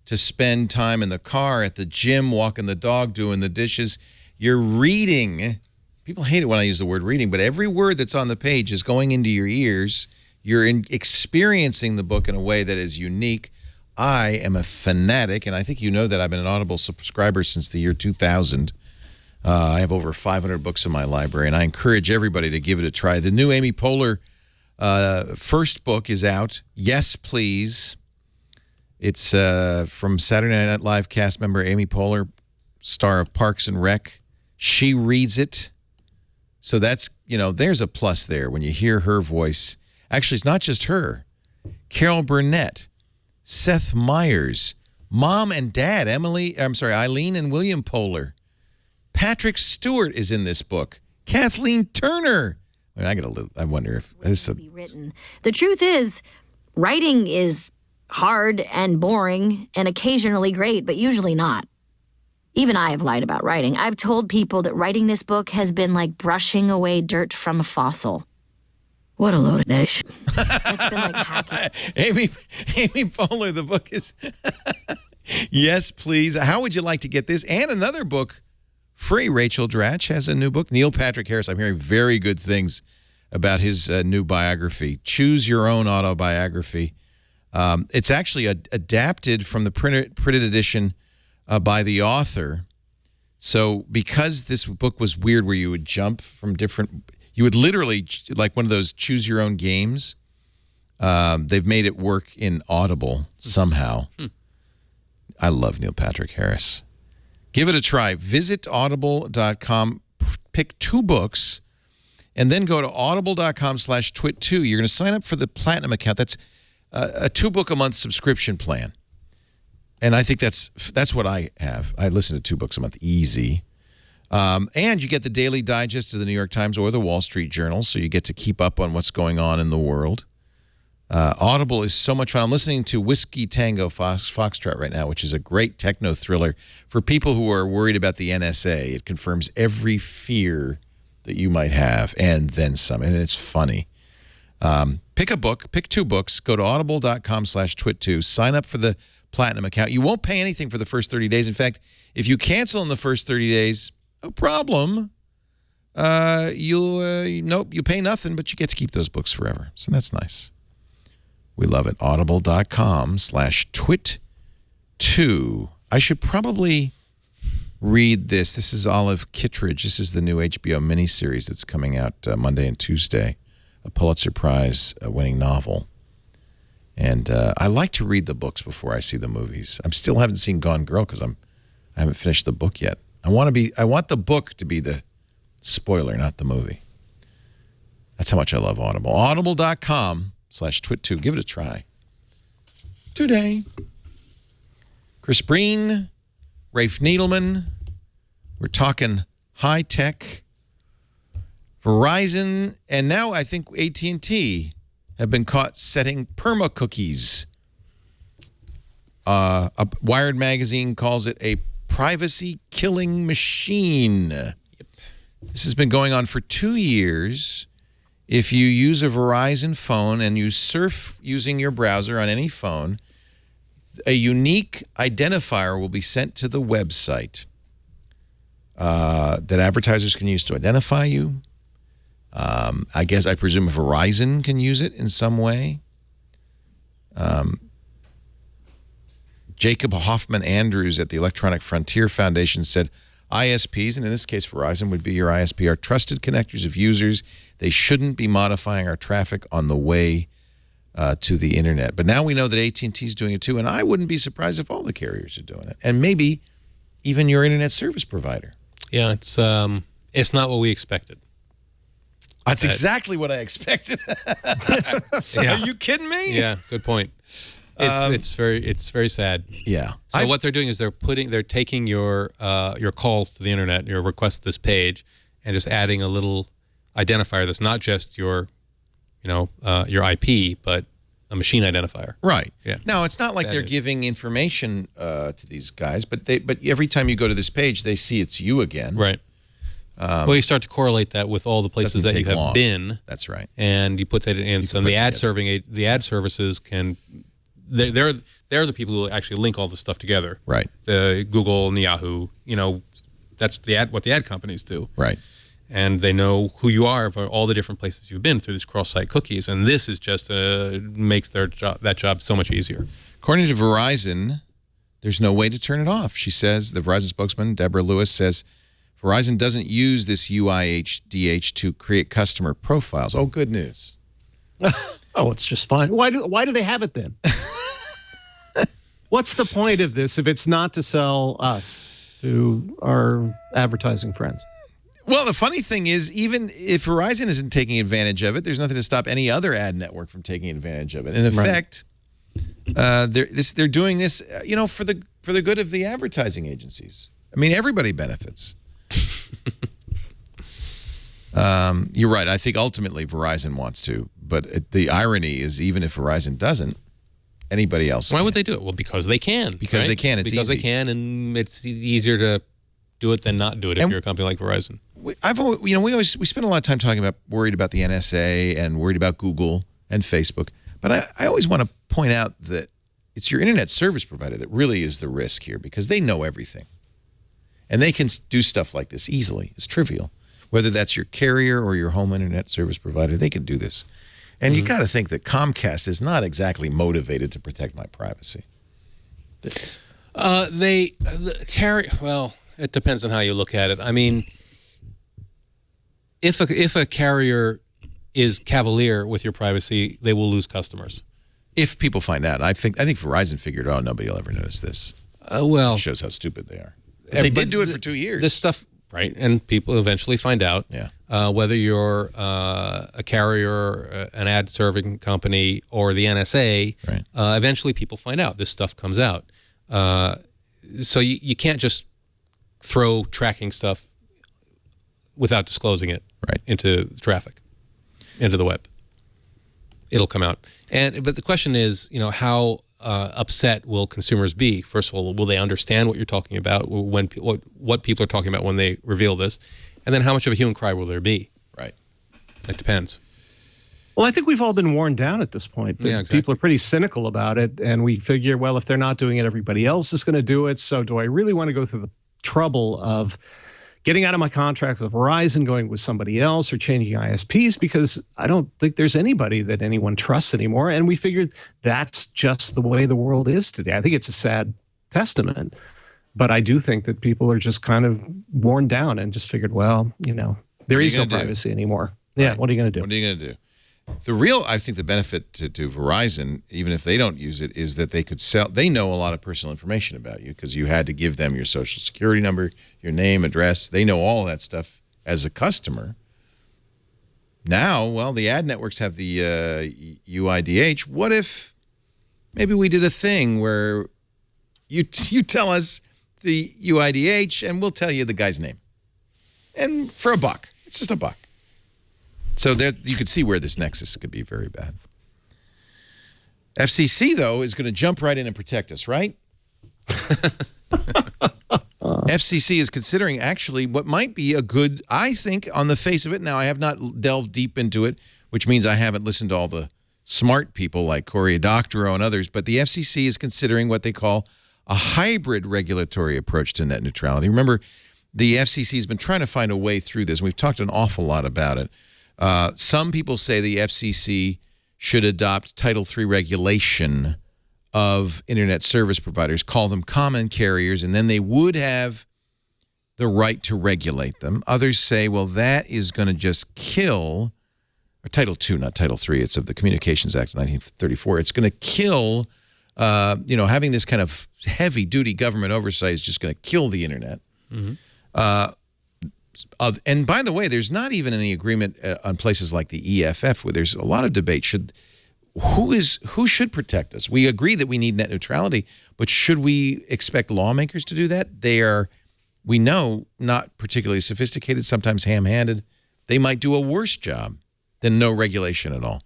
to spend time in the car, at the gym, walking the dog, doing the dishes. You're reading. People hate it when I use the word reading, but every word that's on the page is going into your ears. You're experiencing the book in a way that is unique. I am a fanatic, and I think you know that I've been an Audible subscriber since the year 2000. I have over 500 books in my library, and I encourage everybody to give it a try. The new Amy Poehler first book is out, Yes, Please. It's from Saturday Night Live cast member Amy Poehler, star of Parks and Rec. She reads it. So that's, there's a plus there when you hear her voice. Actually, it's not just her. Carol Burnett, Seth Meyers, Mom and Dad, Eileen and William Poehler. Patrick Stewart is in this book. Kathleen Turner. I wonder if this is written. The truth is, writing is hard and boring and occasionally great, but usually not. Even I have lied about writing. I've told people that writing this book has been like brushing away dirt from a fossil. What a load of dish. It's been like hacking. Amy Poehler, the book is Yes, Please. How would you like to get this and another book free? Rachel Dratch has a new book. Neil Patrick Harris, I'm hearing very good things about his new biography. Choose Your Own Autobiography. It's actually adapted from the printed edition by the author. So because this book was weird where you would jump from you would literally, like one of those choose your own games, they've made it work in Audible somehow. I love Neil Patrick Harris. Give it a try. Visit audible.com, pick 2 books, and then go to audible.com/twit2. You're going to sign up for the Platinum account. That's a 2-book-a-month subscription plan. And I think that's what I have. I listen to 2 books a month, easy. And you get the daily digest of the New York Times or the Wall Street Journal, so you get to keep up on what's going on in the world. Audible is so much fun. I'm listening to Whiskey Tango Foxtrot right now, which is a great techno thriller for people who are worried about the NSA. It confirms every fear that you might have, and then some. And it's funny. Pick a book, pick 2 books, go to audible.com/twit2, sign up for the Platinum account. You won't pay anything for the first 30 days. In fact, if you cancel in the first 30 days, no problem. You pay nothing, but you get to keep those books forever. So that's nice. We love it. Audible.com/twit2. I should probably read this. This is Olive Kittredge. This is the new HBO miniseries that's coming out Monday and Tuesday. A Pulitzer Prize winning novel. And I like to read the books before I see the movies. I still haven't seen Gone Girl because I haven't finished the book yet. I want the book to be the spoiler, not the movie. That's how much I love Audible. Audible.com/twit2. Give it a try. Today. Chris Breen, Rafe Needleman. We're talking high tech. Verizon, and now I think AT&T have been caught setting perma-cookies. A Wired magazine calls it a privacy-killing machine. Yep. This has been going on for 2 years. If you use a Verizon phone and you surf using your browser on any phone, a unique identifier will be sent to the website that advertisers can use to identify you. I presume Verizon can use it in some way. Jacob Hoffman Andrews at the Electronic Frontier Foundation said, ISPs, and in this case Verizon would be your ISP, are trusted connectors of users. They shouldn't be modifying our traffic on the way to the internet. But now we know that AT&T is doing it too, and I wouldn't be surprised if all the carriers are doing it, and maybe even your internet service provider. Yeah, it's not what we expected. That's exactly what I expected. Yeah. Are you kidding me? Yeah, good point. It's very sad. Yeah. So what they're doing is they're taking your calls to the internet, your request to this page, and just adding a little identifier that's not just your IP, but a machine identifier. Right. Yeah. Now it's not like they're giving information to these guys, but every time you go to this page, they see it's you again. Right. Well, you start to correlate that with all the places that you have been. That's right. And you put that in. So the ad services can. They're the people who actually link all this stuff together. Right. The Google and the Yahoo. That's what the ad companies do. Right. And they know who you are for all the different places you've been through these cross-site cookies. And this is just makes that job so much easier. According to Verizon, there's no way to turn it off. She says, the Verizon spokesman, Deborah Lewis, says, Verizon doesn't use this UIHDH to create customer profiles. Oh, good news. Oh, it's just fine. Why do they have it then? What's the point of this if it's not to sell us to our advertising friends? Well, the funny thing is, even if Verizon isn't taking advantage of it, there's nothing to stop any other ad network from taking advantage of it. In effect, they're doing this, for the good of the advertising agencies. I mean, everybody benefits. You're right. I think ultimately Verizon wants to, but the irony is, even if Verizon doesn't, anybody else. Why would they do it? Well, because they can. Because they can. It's because easy. They can, and it's easier to do it than not do it if you're a company like Verizon. We spend a lot of time worried about the NSA and worried about Google and Facebook, but I always want to point out that it's your internet service provider that really is the risk here, because they know everything, and they can do stuff like this easily. It's trivial, whether that's your carrier or your home internet service provider. They can do this, and you got to think that Comcast is not exactly motivated to protect my privacy. Well, it depends on how you look at it. I mean, if a carrier is cavalier with your privacy, they will lose customers. If people find out. I think Verizon figured, nobody will ever notice this. It shows how stupid they are. They did do it for 2 years. This stuff, right? And people eventually find out. Yeah. Whether you're a carrier, an ad serving company, or the NSA, right. Eventually people find out. This stuff comes out. So you can't just throw tracking stuff without disclosing it into traffic, into the web. It'll come out. But the question is, how upset will consumers be? First of all, will they understand what you're talking about, what people are talking about when they reveal this? And then how much of a hue and cry will there be? Right. It depends. Well, I think we've all been worn down at this point. Yeah, exactly. People are pretty cynical about it, and we figure, well, if they're not doing it, everybody else is going to do it. So do I really want to go through the trouble of getting out of my contract with Verizon, going with somebody else, or changing ISPs? Because I don't think there's anybody that anyone trusts anymore. And we figured that's just the way the world is today. I think it's a sad testament. But I do think that people are just kind of worn down and just figured, well, there is no privacy anymore. Yeah, what are you going to do? What are you going to do? I think the benefit to Verizon, even if they don't use it, is that they could sell. They know a lot of personal information about you because you had to give them your social security number, your name, address. They know all of that stuff as a customer. Now, well, the ad networks have the UIDH. What if maybe we did a thing where you tell us the UIDH and we'll tell you the guy's name, and for $1, it's just $1. So there, you could see where this Nexus could be very bad. FCC, though, is going to jump right in and protect us, right? FCC is considering actually what might be a good, I think, on the face of it. Now, I have not delved deep into it, which means I haven't listened to all the smart people like Cory Doctorow and others, but the FCC is considering what they call a hybrid regulatory approach to net neutrality. Remember, the FCC has been trying to find a way through this, and we've talked an awful lot about it. Some people say the FCC should adopt Title III regulation of internet service providers, call them common carriers, and then they would have the right to regulate them. Others say, well, that is going to just kill, or Title II, not Title III, it's of the Communications Act of 1934. It's going to kill, having this kind of heavy-duty government oversight is just going to kill the internet. Mm-hmm. And by the way, there's not even any agreement on places like the EFF where there's a lot of debate. Who should protect us? We agree that we need net neutrality, but should we expect lawmakers to do that? They are, we know, not particularly sophisticated, sometimes ham-handed. They might do a worse job than no regulation at all.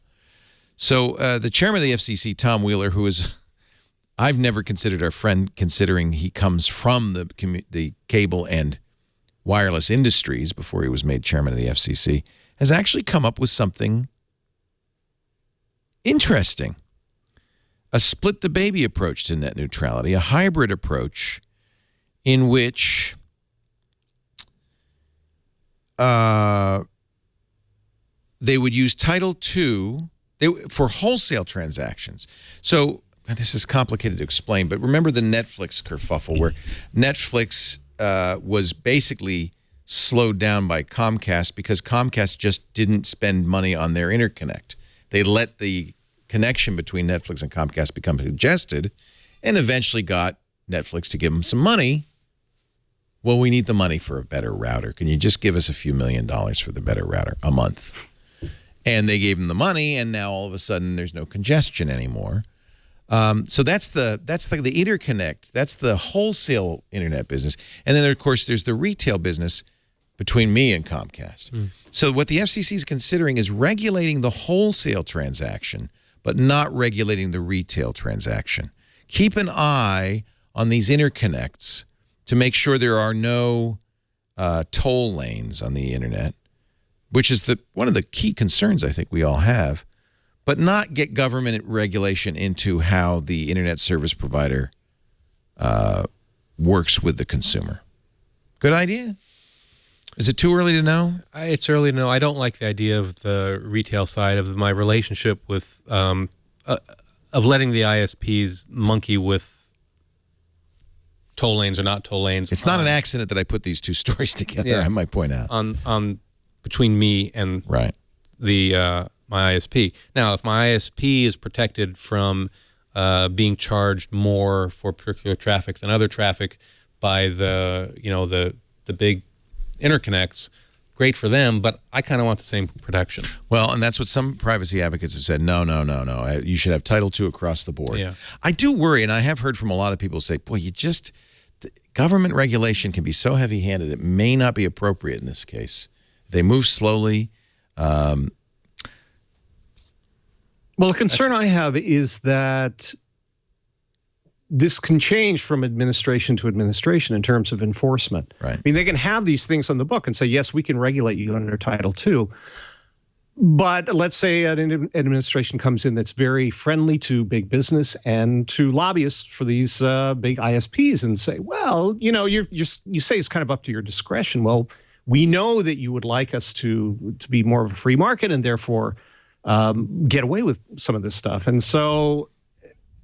So the chairman of the FCC, Tom Wheeler, who is, I've never considered our friend, considering he comes from the cable and wireless industries before he was made chairman of the FCC, has actually come up with something interesting. A split the baby approach to net neutrality, a hybrid approach in which they would use Title II for wholesale transactions. So this is complicated to explain, but remember the Netflix kerfuffle where Netflix was basically slowed down by Comcast because Comcast just didn't spend money on their interconnect. They let the connection between Netflix and Comcast become congested and eventually got Netflix to give them some money. Well, we need the money for a better router. Can you just give us a few $1 million for the better router a month? And they gave them the money, and now all of a sudden there's no congestion anymore. So that's the interconnect. That's the wholesale internet business. And then, of course, there's the retail business between me and Comcast. So what the FCC is considering is regulating the wholesale transaction, but not regulating the retail transaction. Keep an eye on these interconnects to make sure there are no toll lanes on the internet, which is one of the key concerns I think we all have. But not get government regulation into how the internet service provider works with the consumer. Good idea? Is it too early to know? It's early to know. I don't like the idea of the retail side of my relationship with, of letting the ISPs monkey with toll lanes or not toll lanes. It's not an accident that I put these two stories together, I might point out. Between me and the my ISP. Now, if my ISP is protected from being charged more for particular traffic than other traffic by the big interconnects, great for them, but I kind of want the same protection. Well, and that's what some privacy advocates have said. No. You should have Title II across the board. Yeah. I do worry, and I have heard from a lot of people say, boy, government regulation can be so heavy-handed, it may not be appropriate in this case. They move slowly. Well, the concern I have is that this can change from administration to administration in terms of enforcement. Right. I mean, they can have these things on the book and say, yes, we can regulate you under Title II. But let's say an administration comes in that's very friendly to big business and to lobbyists for these big ISPs and say, well, you say it's kind of up to your discretion. Well, we know that you would like us to be more of a free market and therefore get away with some of this stuff. And so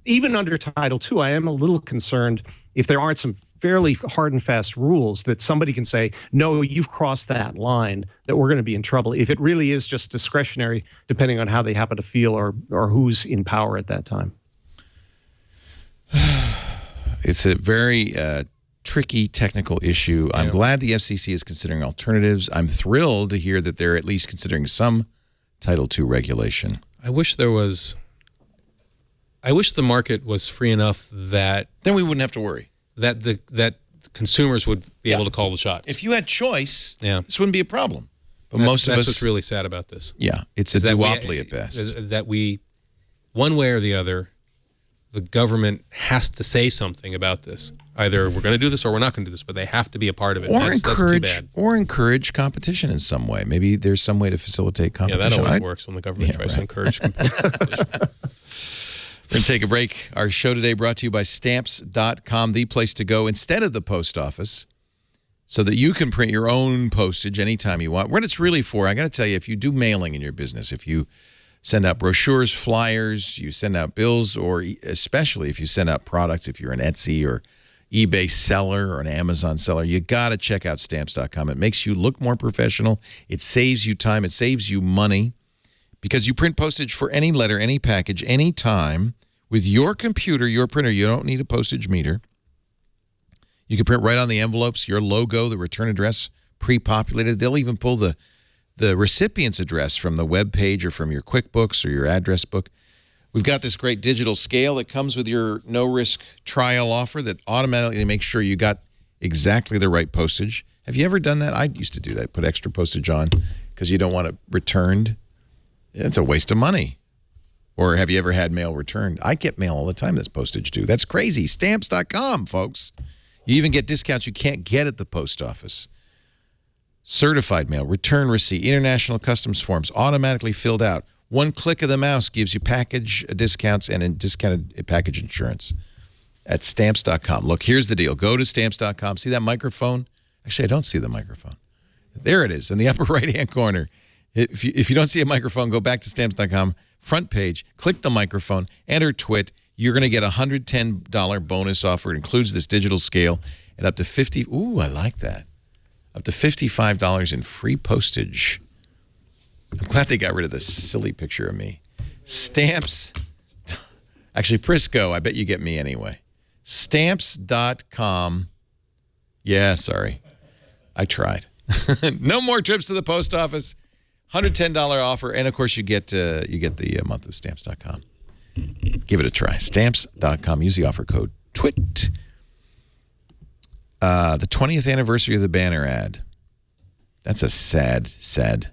even under Title II, I am a little concerned if there aren't some fairly hard and fast rules that somebody can say, no, you've crossed that line, that we're going to be in trouble. If it really is just discretionary, depending on how they happen to feel or who's in power at that time. It's a very tricky technical issue. I'm glad the FCC is considering alternatives. I'm thrilled to hear that they're at least considering some Title II regulation. I wish the market was free enough that then we wouldn't have to worry. That consumers would be able to call the shots. If you had choice, this wouldn't be a problem. But most of us, that's what's really sad about this. Yeah, it's a duopoly at best. That we, one way or the other, the government has to say something about this. Either we're going to do this or we're not going to do this, but they have to be a part of it. That's too bad. Or encourage competition in some way. Maybe there's some way to facilitate competition. Yeah, that always works when the government tries to encourage competition. We're going to take a break. Our show today brought to you by Stamps.com, the place to go instead of the post office so that you can print your own postage anytime you want. What it's really for, I got to tell you, if you do mailing in your business, if you send out brochures, flyers, you send out bills, or especially if you send out products, if you're an Etsy or eBay seller or an Amazon seller, you got to check out Stamps.com. It makes you look more professional. It saves you time. It saves you money because you print postage for any letter, any package, any time with your computer, your printer. You don't need a postage meter. You can print right on the envelopes, your logo, the return address, pre-populated. They'll even pull the recipient's address from the web page or from your QuickBooks or your address book. We've got this great digital scale that comes with your no-risk trial offer that automatically makes sure you got exactly the right postage. Have you ever done that? I used to do that, put extra postage on because you don't want it returned. It's a waste of money. Or have you ever had mail returned? I get mail all the time that's postage due. That's crazy. Stamps.com, folks. You even get discounts you can't get at the post office. Certified mail, return receipt, international customs forms automatically filled out. One click of the mouse gives you package discounts and discounted package insurance at Stamps.com. Look, here's the deal. Go to Stamps.com. See that microphone? Actually, I don't see the microphone. There it is in the upper right-hand corner. If you don't see a microphone, go back to Stamps.com. Front page, click the microphone, enter TWIT. You're going to get a $110 bonus offer. It includes this digital scale and up to $50. Ooh, I like that. Up to $55 in free postage. I'm glad they got rid of this silly picture of me. Stamps. Actually, Prisco, I bet you get me anyway. Stamps.com. Yeah, sorry. I tried. No more trips to the post office. $110 offer, and of course you get the month of Stamps.com. Give it a try. Stamps.com. Use the offer code TWIT. The 20th anniversary of the banner ad. That's a sad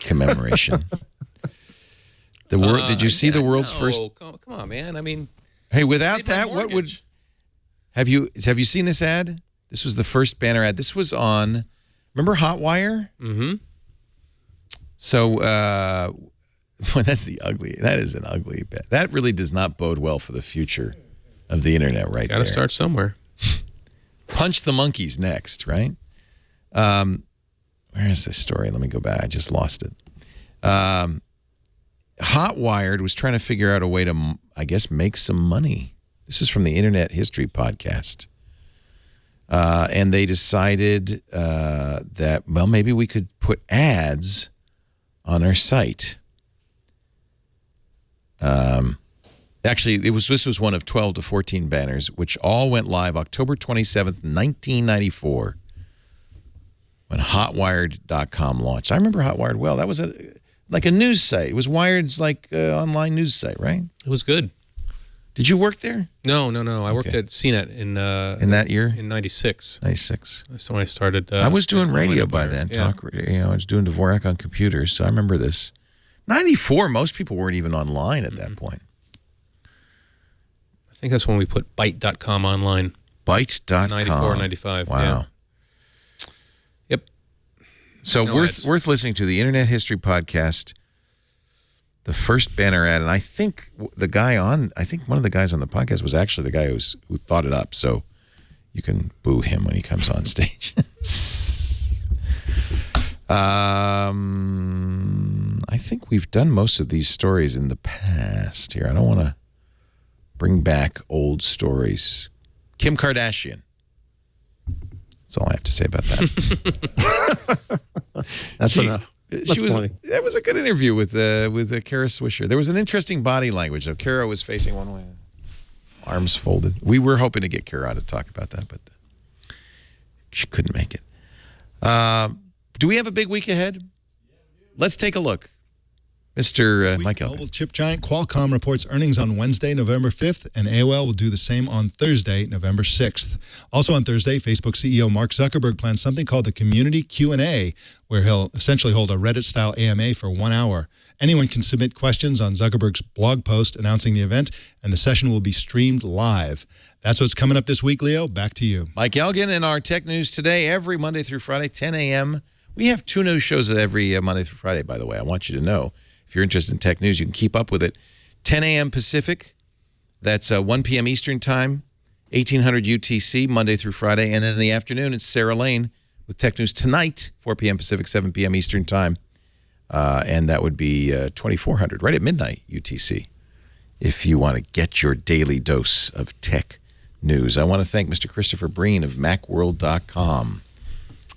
commemoration. Did you see the world's first? Come on, man. I mean, hey, without that, what would? Have you seen this ad? This was the first banner ad. This was on. Remember Hotwire? Mm-hmm. So, that is an ugly bet. That really does not bode well for the future of the internet right there. Got to start somewhere. Punch the monkeys next, right? Where is this story? Let me go back. I just lost it. Hotwired was trying to figure out a way to, I guess, make some money. This is from the Internet History Podcast. And they decided that, well, maybe we could put ads on our site. Actually, this was one of 12 to 14 banners, which all went live October 27th, 1994, when Hotwired.com launched. I remember Hotwired well. That was like a news site. It was Wired's online news site, right? It was good. Did you work there? No. I worked at CNET in that year? In 96. 96. That's when I started. I was doing radio by then. Yeah. I was doing Dvorak on computers, so I remember this. 94, most people weren't even online at that point. I think that's when we put Byte.com online. Byte.com. 94, 95. Wow. Yeah. Yep. So worth listening to the Internet History Podcast. The first banner ad, and I think one of the guys on the podcast was actually the guy who thought it up. So you can boo him when he comes on stage. I think we've done most of these stories in the past here. I don't want to Bring back old stories. Kim Kardashian. That's all I have to say about that. That's enough. That was a good interview with Kara Swisher. There was an interesting body language, though. Kara was facing one way, arms folded. We were hoping to get Kara on to talk about that, but she couldn't make it. Do we have a big week ahead? Let's take a look. Mr. Mike Elkin. Mobile chip giant Qualcomm reports earnings on Wednesday, November 5th, and AOL will do the same on Thursday, November 6th. Also on Thursday, Facebook CEO Mark Zuckerberg plans something called the Community Q&A, where he'll essentially hold a Reddit-style AMA for 1 hour. Anyone can submit questions on Zuckerberg's blog post announcing the event, and the session will be streamed live. That's what's coming up this week, Leo. Back to you. Mike Elgin in our tech news today, every Monday through Friday, 10 a.m. We have 2 news shows every Monday through Friday, by the way. I want you to know. If you're interested in tech news, you can keep up with it. 10 a.m. Pacific, that's 1 p.m. Eastern Time, 1800 UTC, Monday through Friday. And then in the afternoon, it's Sarah Lane with Tech News tonight, 4 p.m. Pacific, 7 p.m. Eastern Time. And that would be 2400, right at midnight UTC, if you want to get your daily dose of tech news. I want to thank Mr. Christopher Breen of MacWorld.com.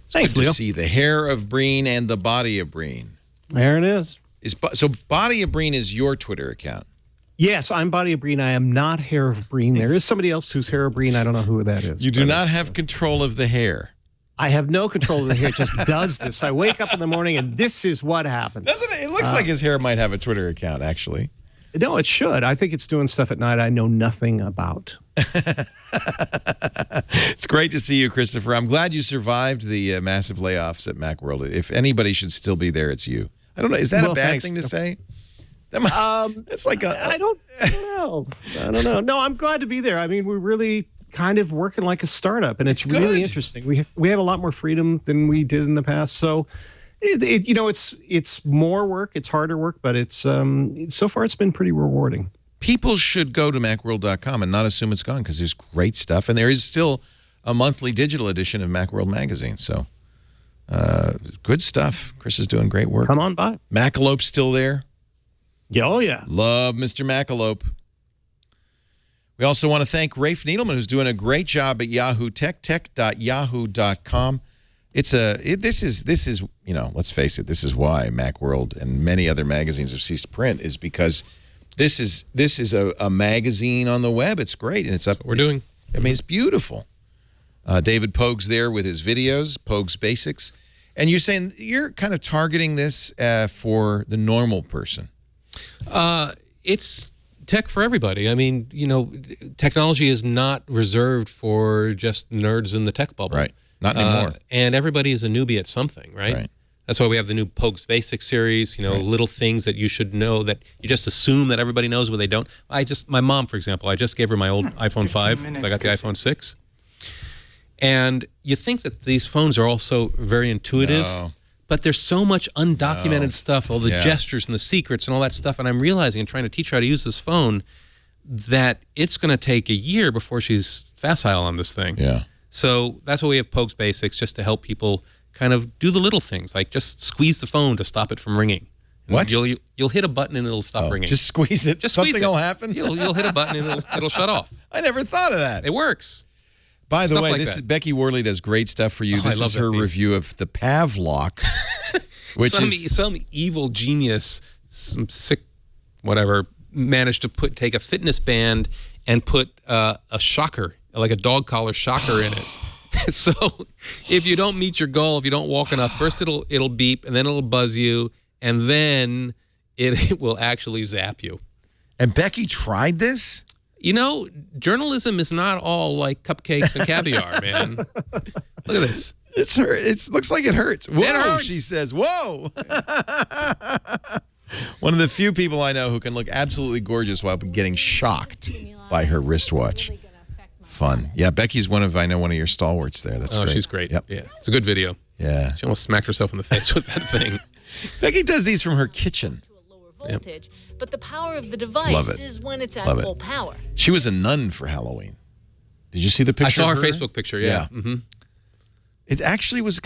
Thanks, Leo. Leo. To see the hair of Breen and the body of Breen. There it is. So Body of Breen is your Twitter account? Yes, I'm Body of Breen. I am not Hair of Breen. There is somebody else who's Hair of Breen. I don't know who that is. You do not have control of the hair. I have no control of the hair. It just does this. I wake up in the morning and this is what happens. Doesn't it? It looks like his hair might have a Twitter account, actually. No, it should. I think it's doing stuff at night I know nothing about. It's great to see you, Christopher. I'm glad you survived the massive layoffs at Macworld. If anybody should still be there, it's you. I don't know. Is that a bad thing to say? It's like I don't know. I don't know. No, I'm glad to be there. I mean, we're really kind of working like a startup, and it's really interesting. We have a lot more freedom than we did in the past. So, it's more work, it's harder work, but it's so far it's been pretty rewarding. People should go to macworld.com and not assume it's gone, because there's great stuff, and there is still a monthly digital edition of Macworld magazine. So, good stuff. Chris is doing great work. Come on by. Macalope's still there. Yeah, oh yeah. Love Mr. Macalope. We also want to thank Rafe Needleman, who's doing a great job at Yahoo Tech, tech.yahoo.com. This is, let's face it, this is why Macworld and many other magazines have ceased print, is because this is a magazine on the web. It's great, and it's up. We're doing. I mean, it's beautiful. David Pogue's there with his videos, Pogue's Basics. And you're saying you're kind of targeting this for the normal person. It's tech for everybody. I mean, technology is not reserved for just nerds in the tech bubble. Right. Not anymore. And everybody is a newbie at something, right? That's why we have the new Pogue's Basics series, little things that you should know that you just assume that everybody knows, but they don't. My mom, for example, I just gave her my old iPhone 5, so I got the iPhone 6. And you think that these phones are also very intuitive, but there's so much undocumented stuff, all the gestures and the secrets and all that stuff, and I'm realizing and trying to teach her how to use this phone that it's going to take a year before she's facile on this thing. Yeah. So that's why we have Pogue's Basics, just to help people kind of do the little things, like just squeeze the phone to stop it from ringing. What? You'll hit a button and it'll stop ringing. Just squeeze it. Just Something squeeze it. will happen. You'll hit a button and it'll shut off. I never thought of that. It works. By the Stuff way, like that. Becky Worley does great stuff for you. Oh, This I love is her that piece. review of the Pavlok, which some evil genius, some sick whatever, managed to take a fitness band and put a shocker, like a dog collar shocker in it. So if you don't meet your goal, if you don't walk enough, first it'll beep, and then it'll buzz you, and then it will actually zap you. And Becky tried this? Journalism is not all like cupcakes and caviar, man. Look at this. It looks like it hurts. Whoa, It hurts. She says, whoa. One of the few people I know who can look absolutely gorgeous while getting shocked by her wristwatch. Fun. Yeah, Becky's one of your stalwarts there. That's great. She's great. Yep. Yeah, it's a good video. Yeah. She almost smacked herself in the face with that thing. Becky does these from her kitchen. Voltage, but the power of the device is when it's at full power. She was a nun for Halloween. Did you see the picture? I saw of her Facebook picture, yeah. Mm-hmm. It actually was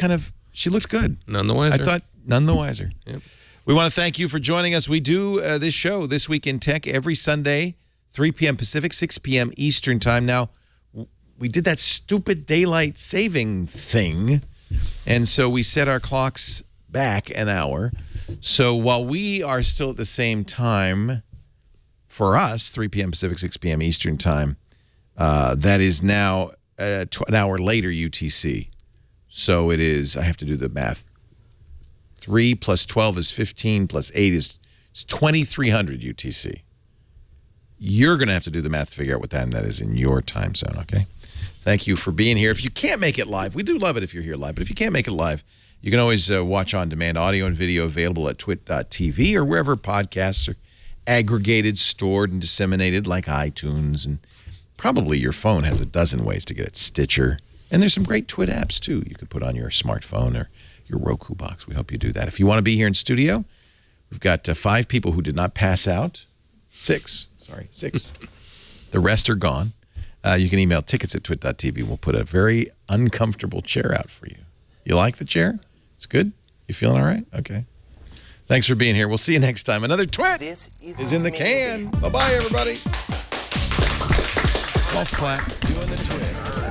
she looked good. None the wiser. I thought none the wiser. Yep. We want to thank you for joining us. We do this show, This Week in Tech, every Sunday 3 p.m. Pacific, 6 p.m. Eastern time. Now, we did that stupid daylight saving thing, and so we set our clocks back an hour. So while we are still at the same time, for us, 3 p.m. Pacific, 6 p.m. Eastern time, that is now an hour later UTC. So it is, I have to do the math. 3 plus 12 is 15 plus 8 is 2,300 UTC. You're going to have to do the math to figure out what that is in your time zone, okay? Thank you for being here. If you can't make it live, we do love it if you're here live, but if you can't make it live, you can always watch on demand, audio and video available at twit.tv or wherever podcasts are aggregated, stored, and disseminated, like iTunes. And probably your phone has a dozen ways to get it. Stitcher. And there's some great Twit apps, too, you could put on your smartphone or your Roku box. We hope you do that. If you want to be here in studio, we've got 5 people who did not pass out. 6. The rest are gone. You can email tickets@twit.tv. We'll put a very uncomfortable chair out for you. You like the chair? It's good? You feeling all right? Okay. Thanks for being here. We'll see you next time. Another Twit is in the can. Bye-bye, everybody. Golf clap doing the Twit.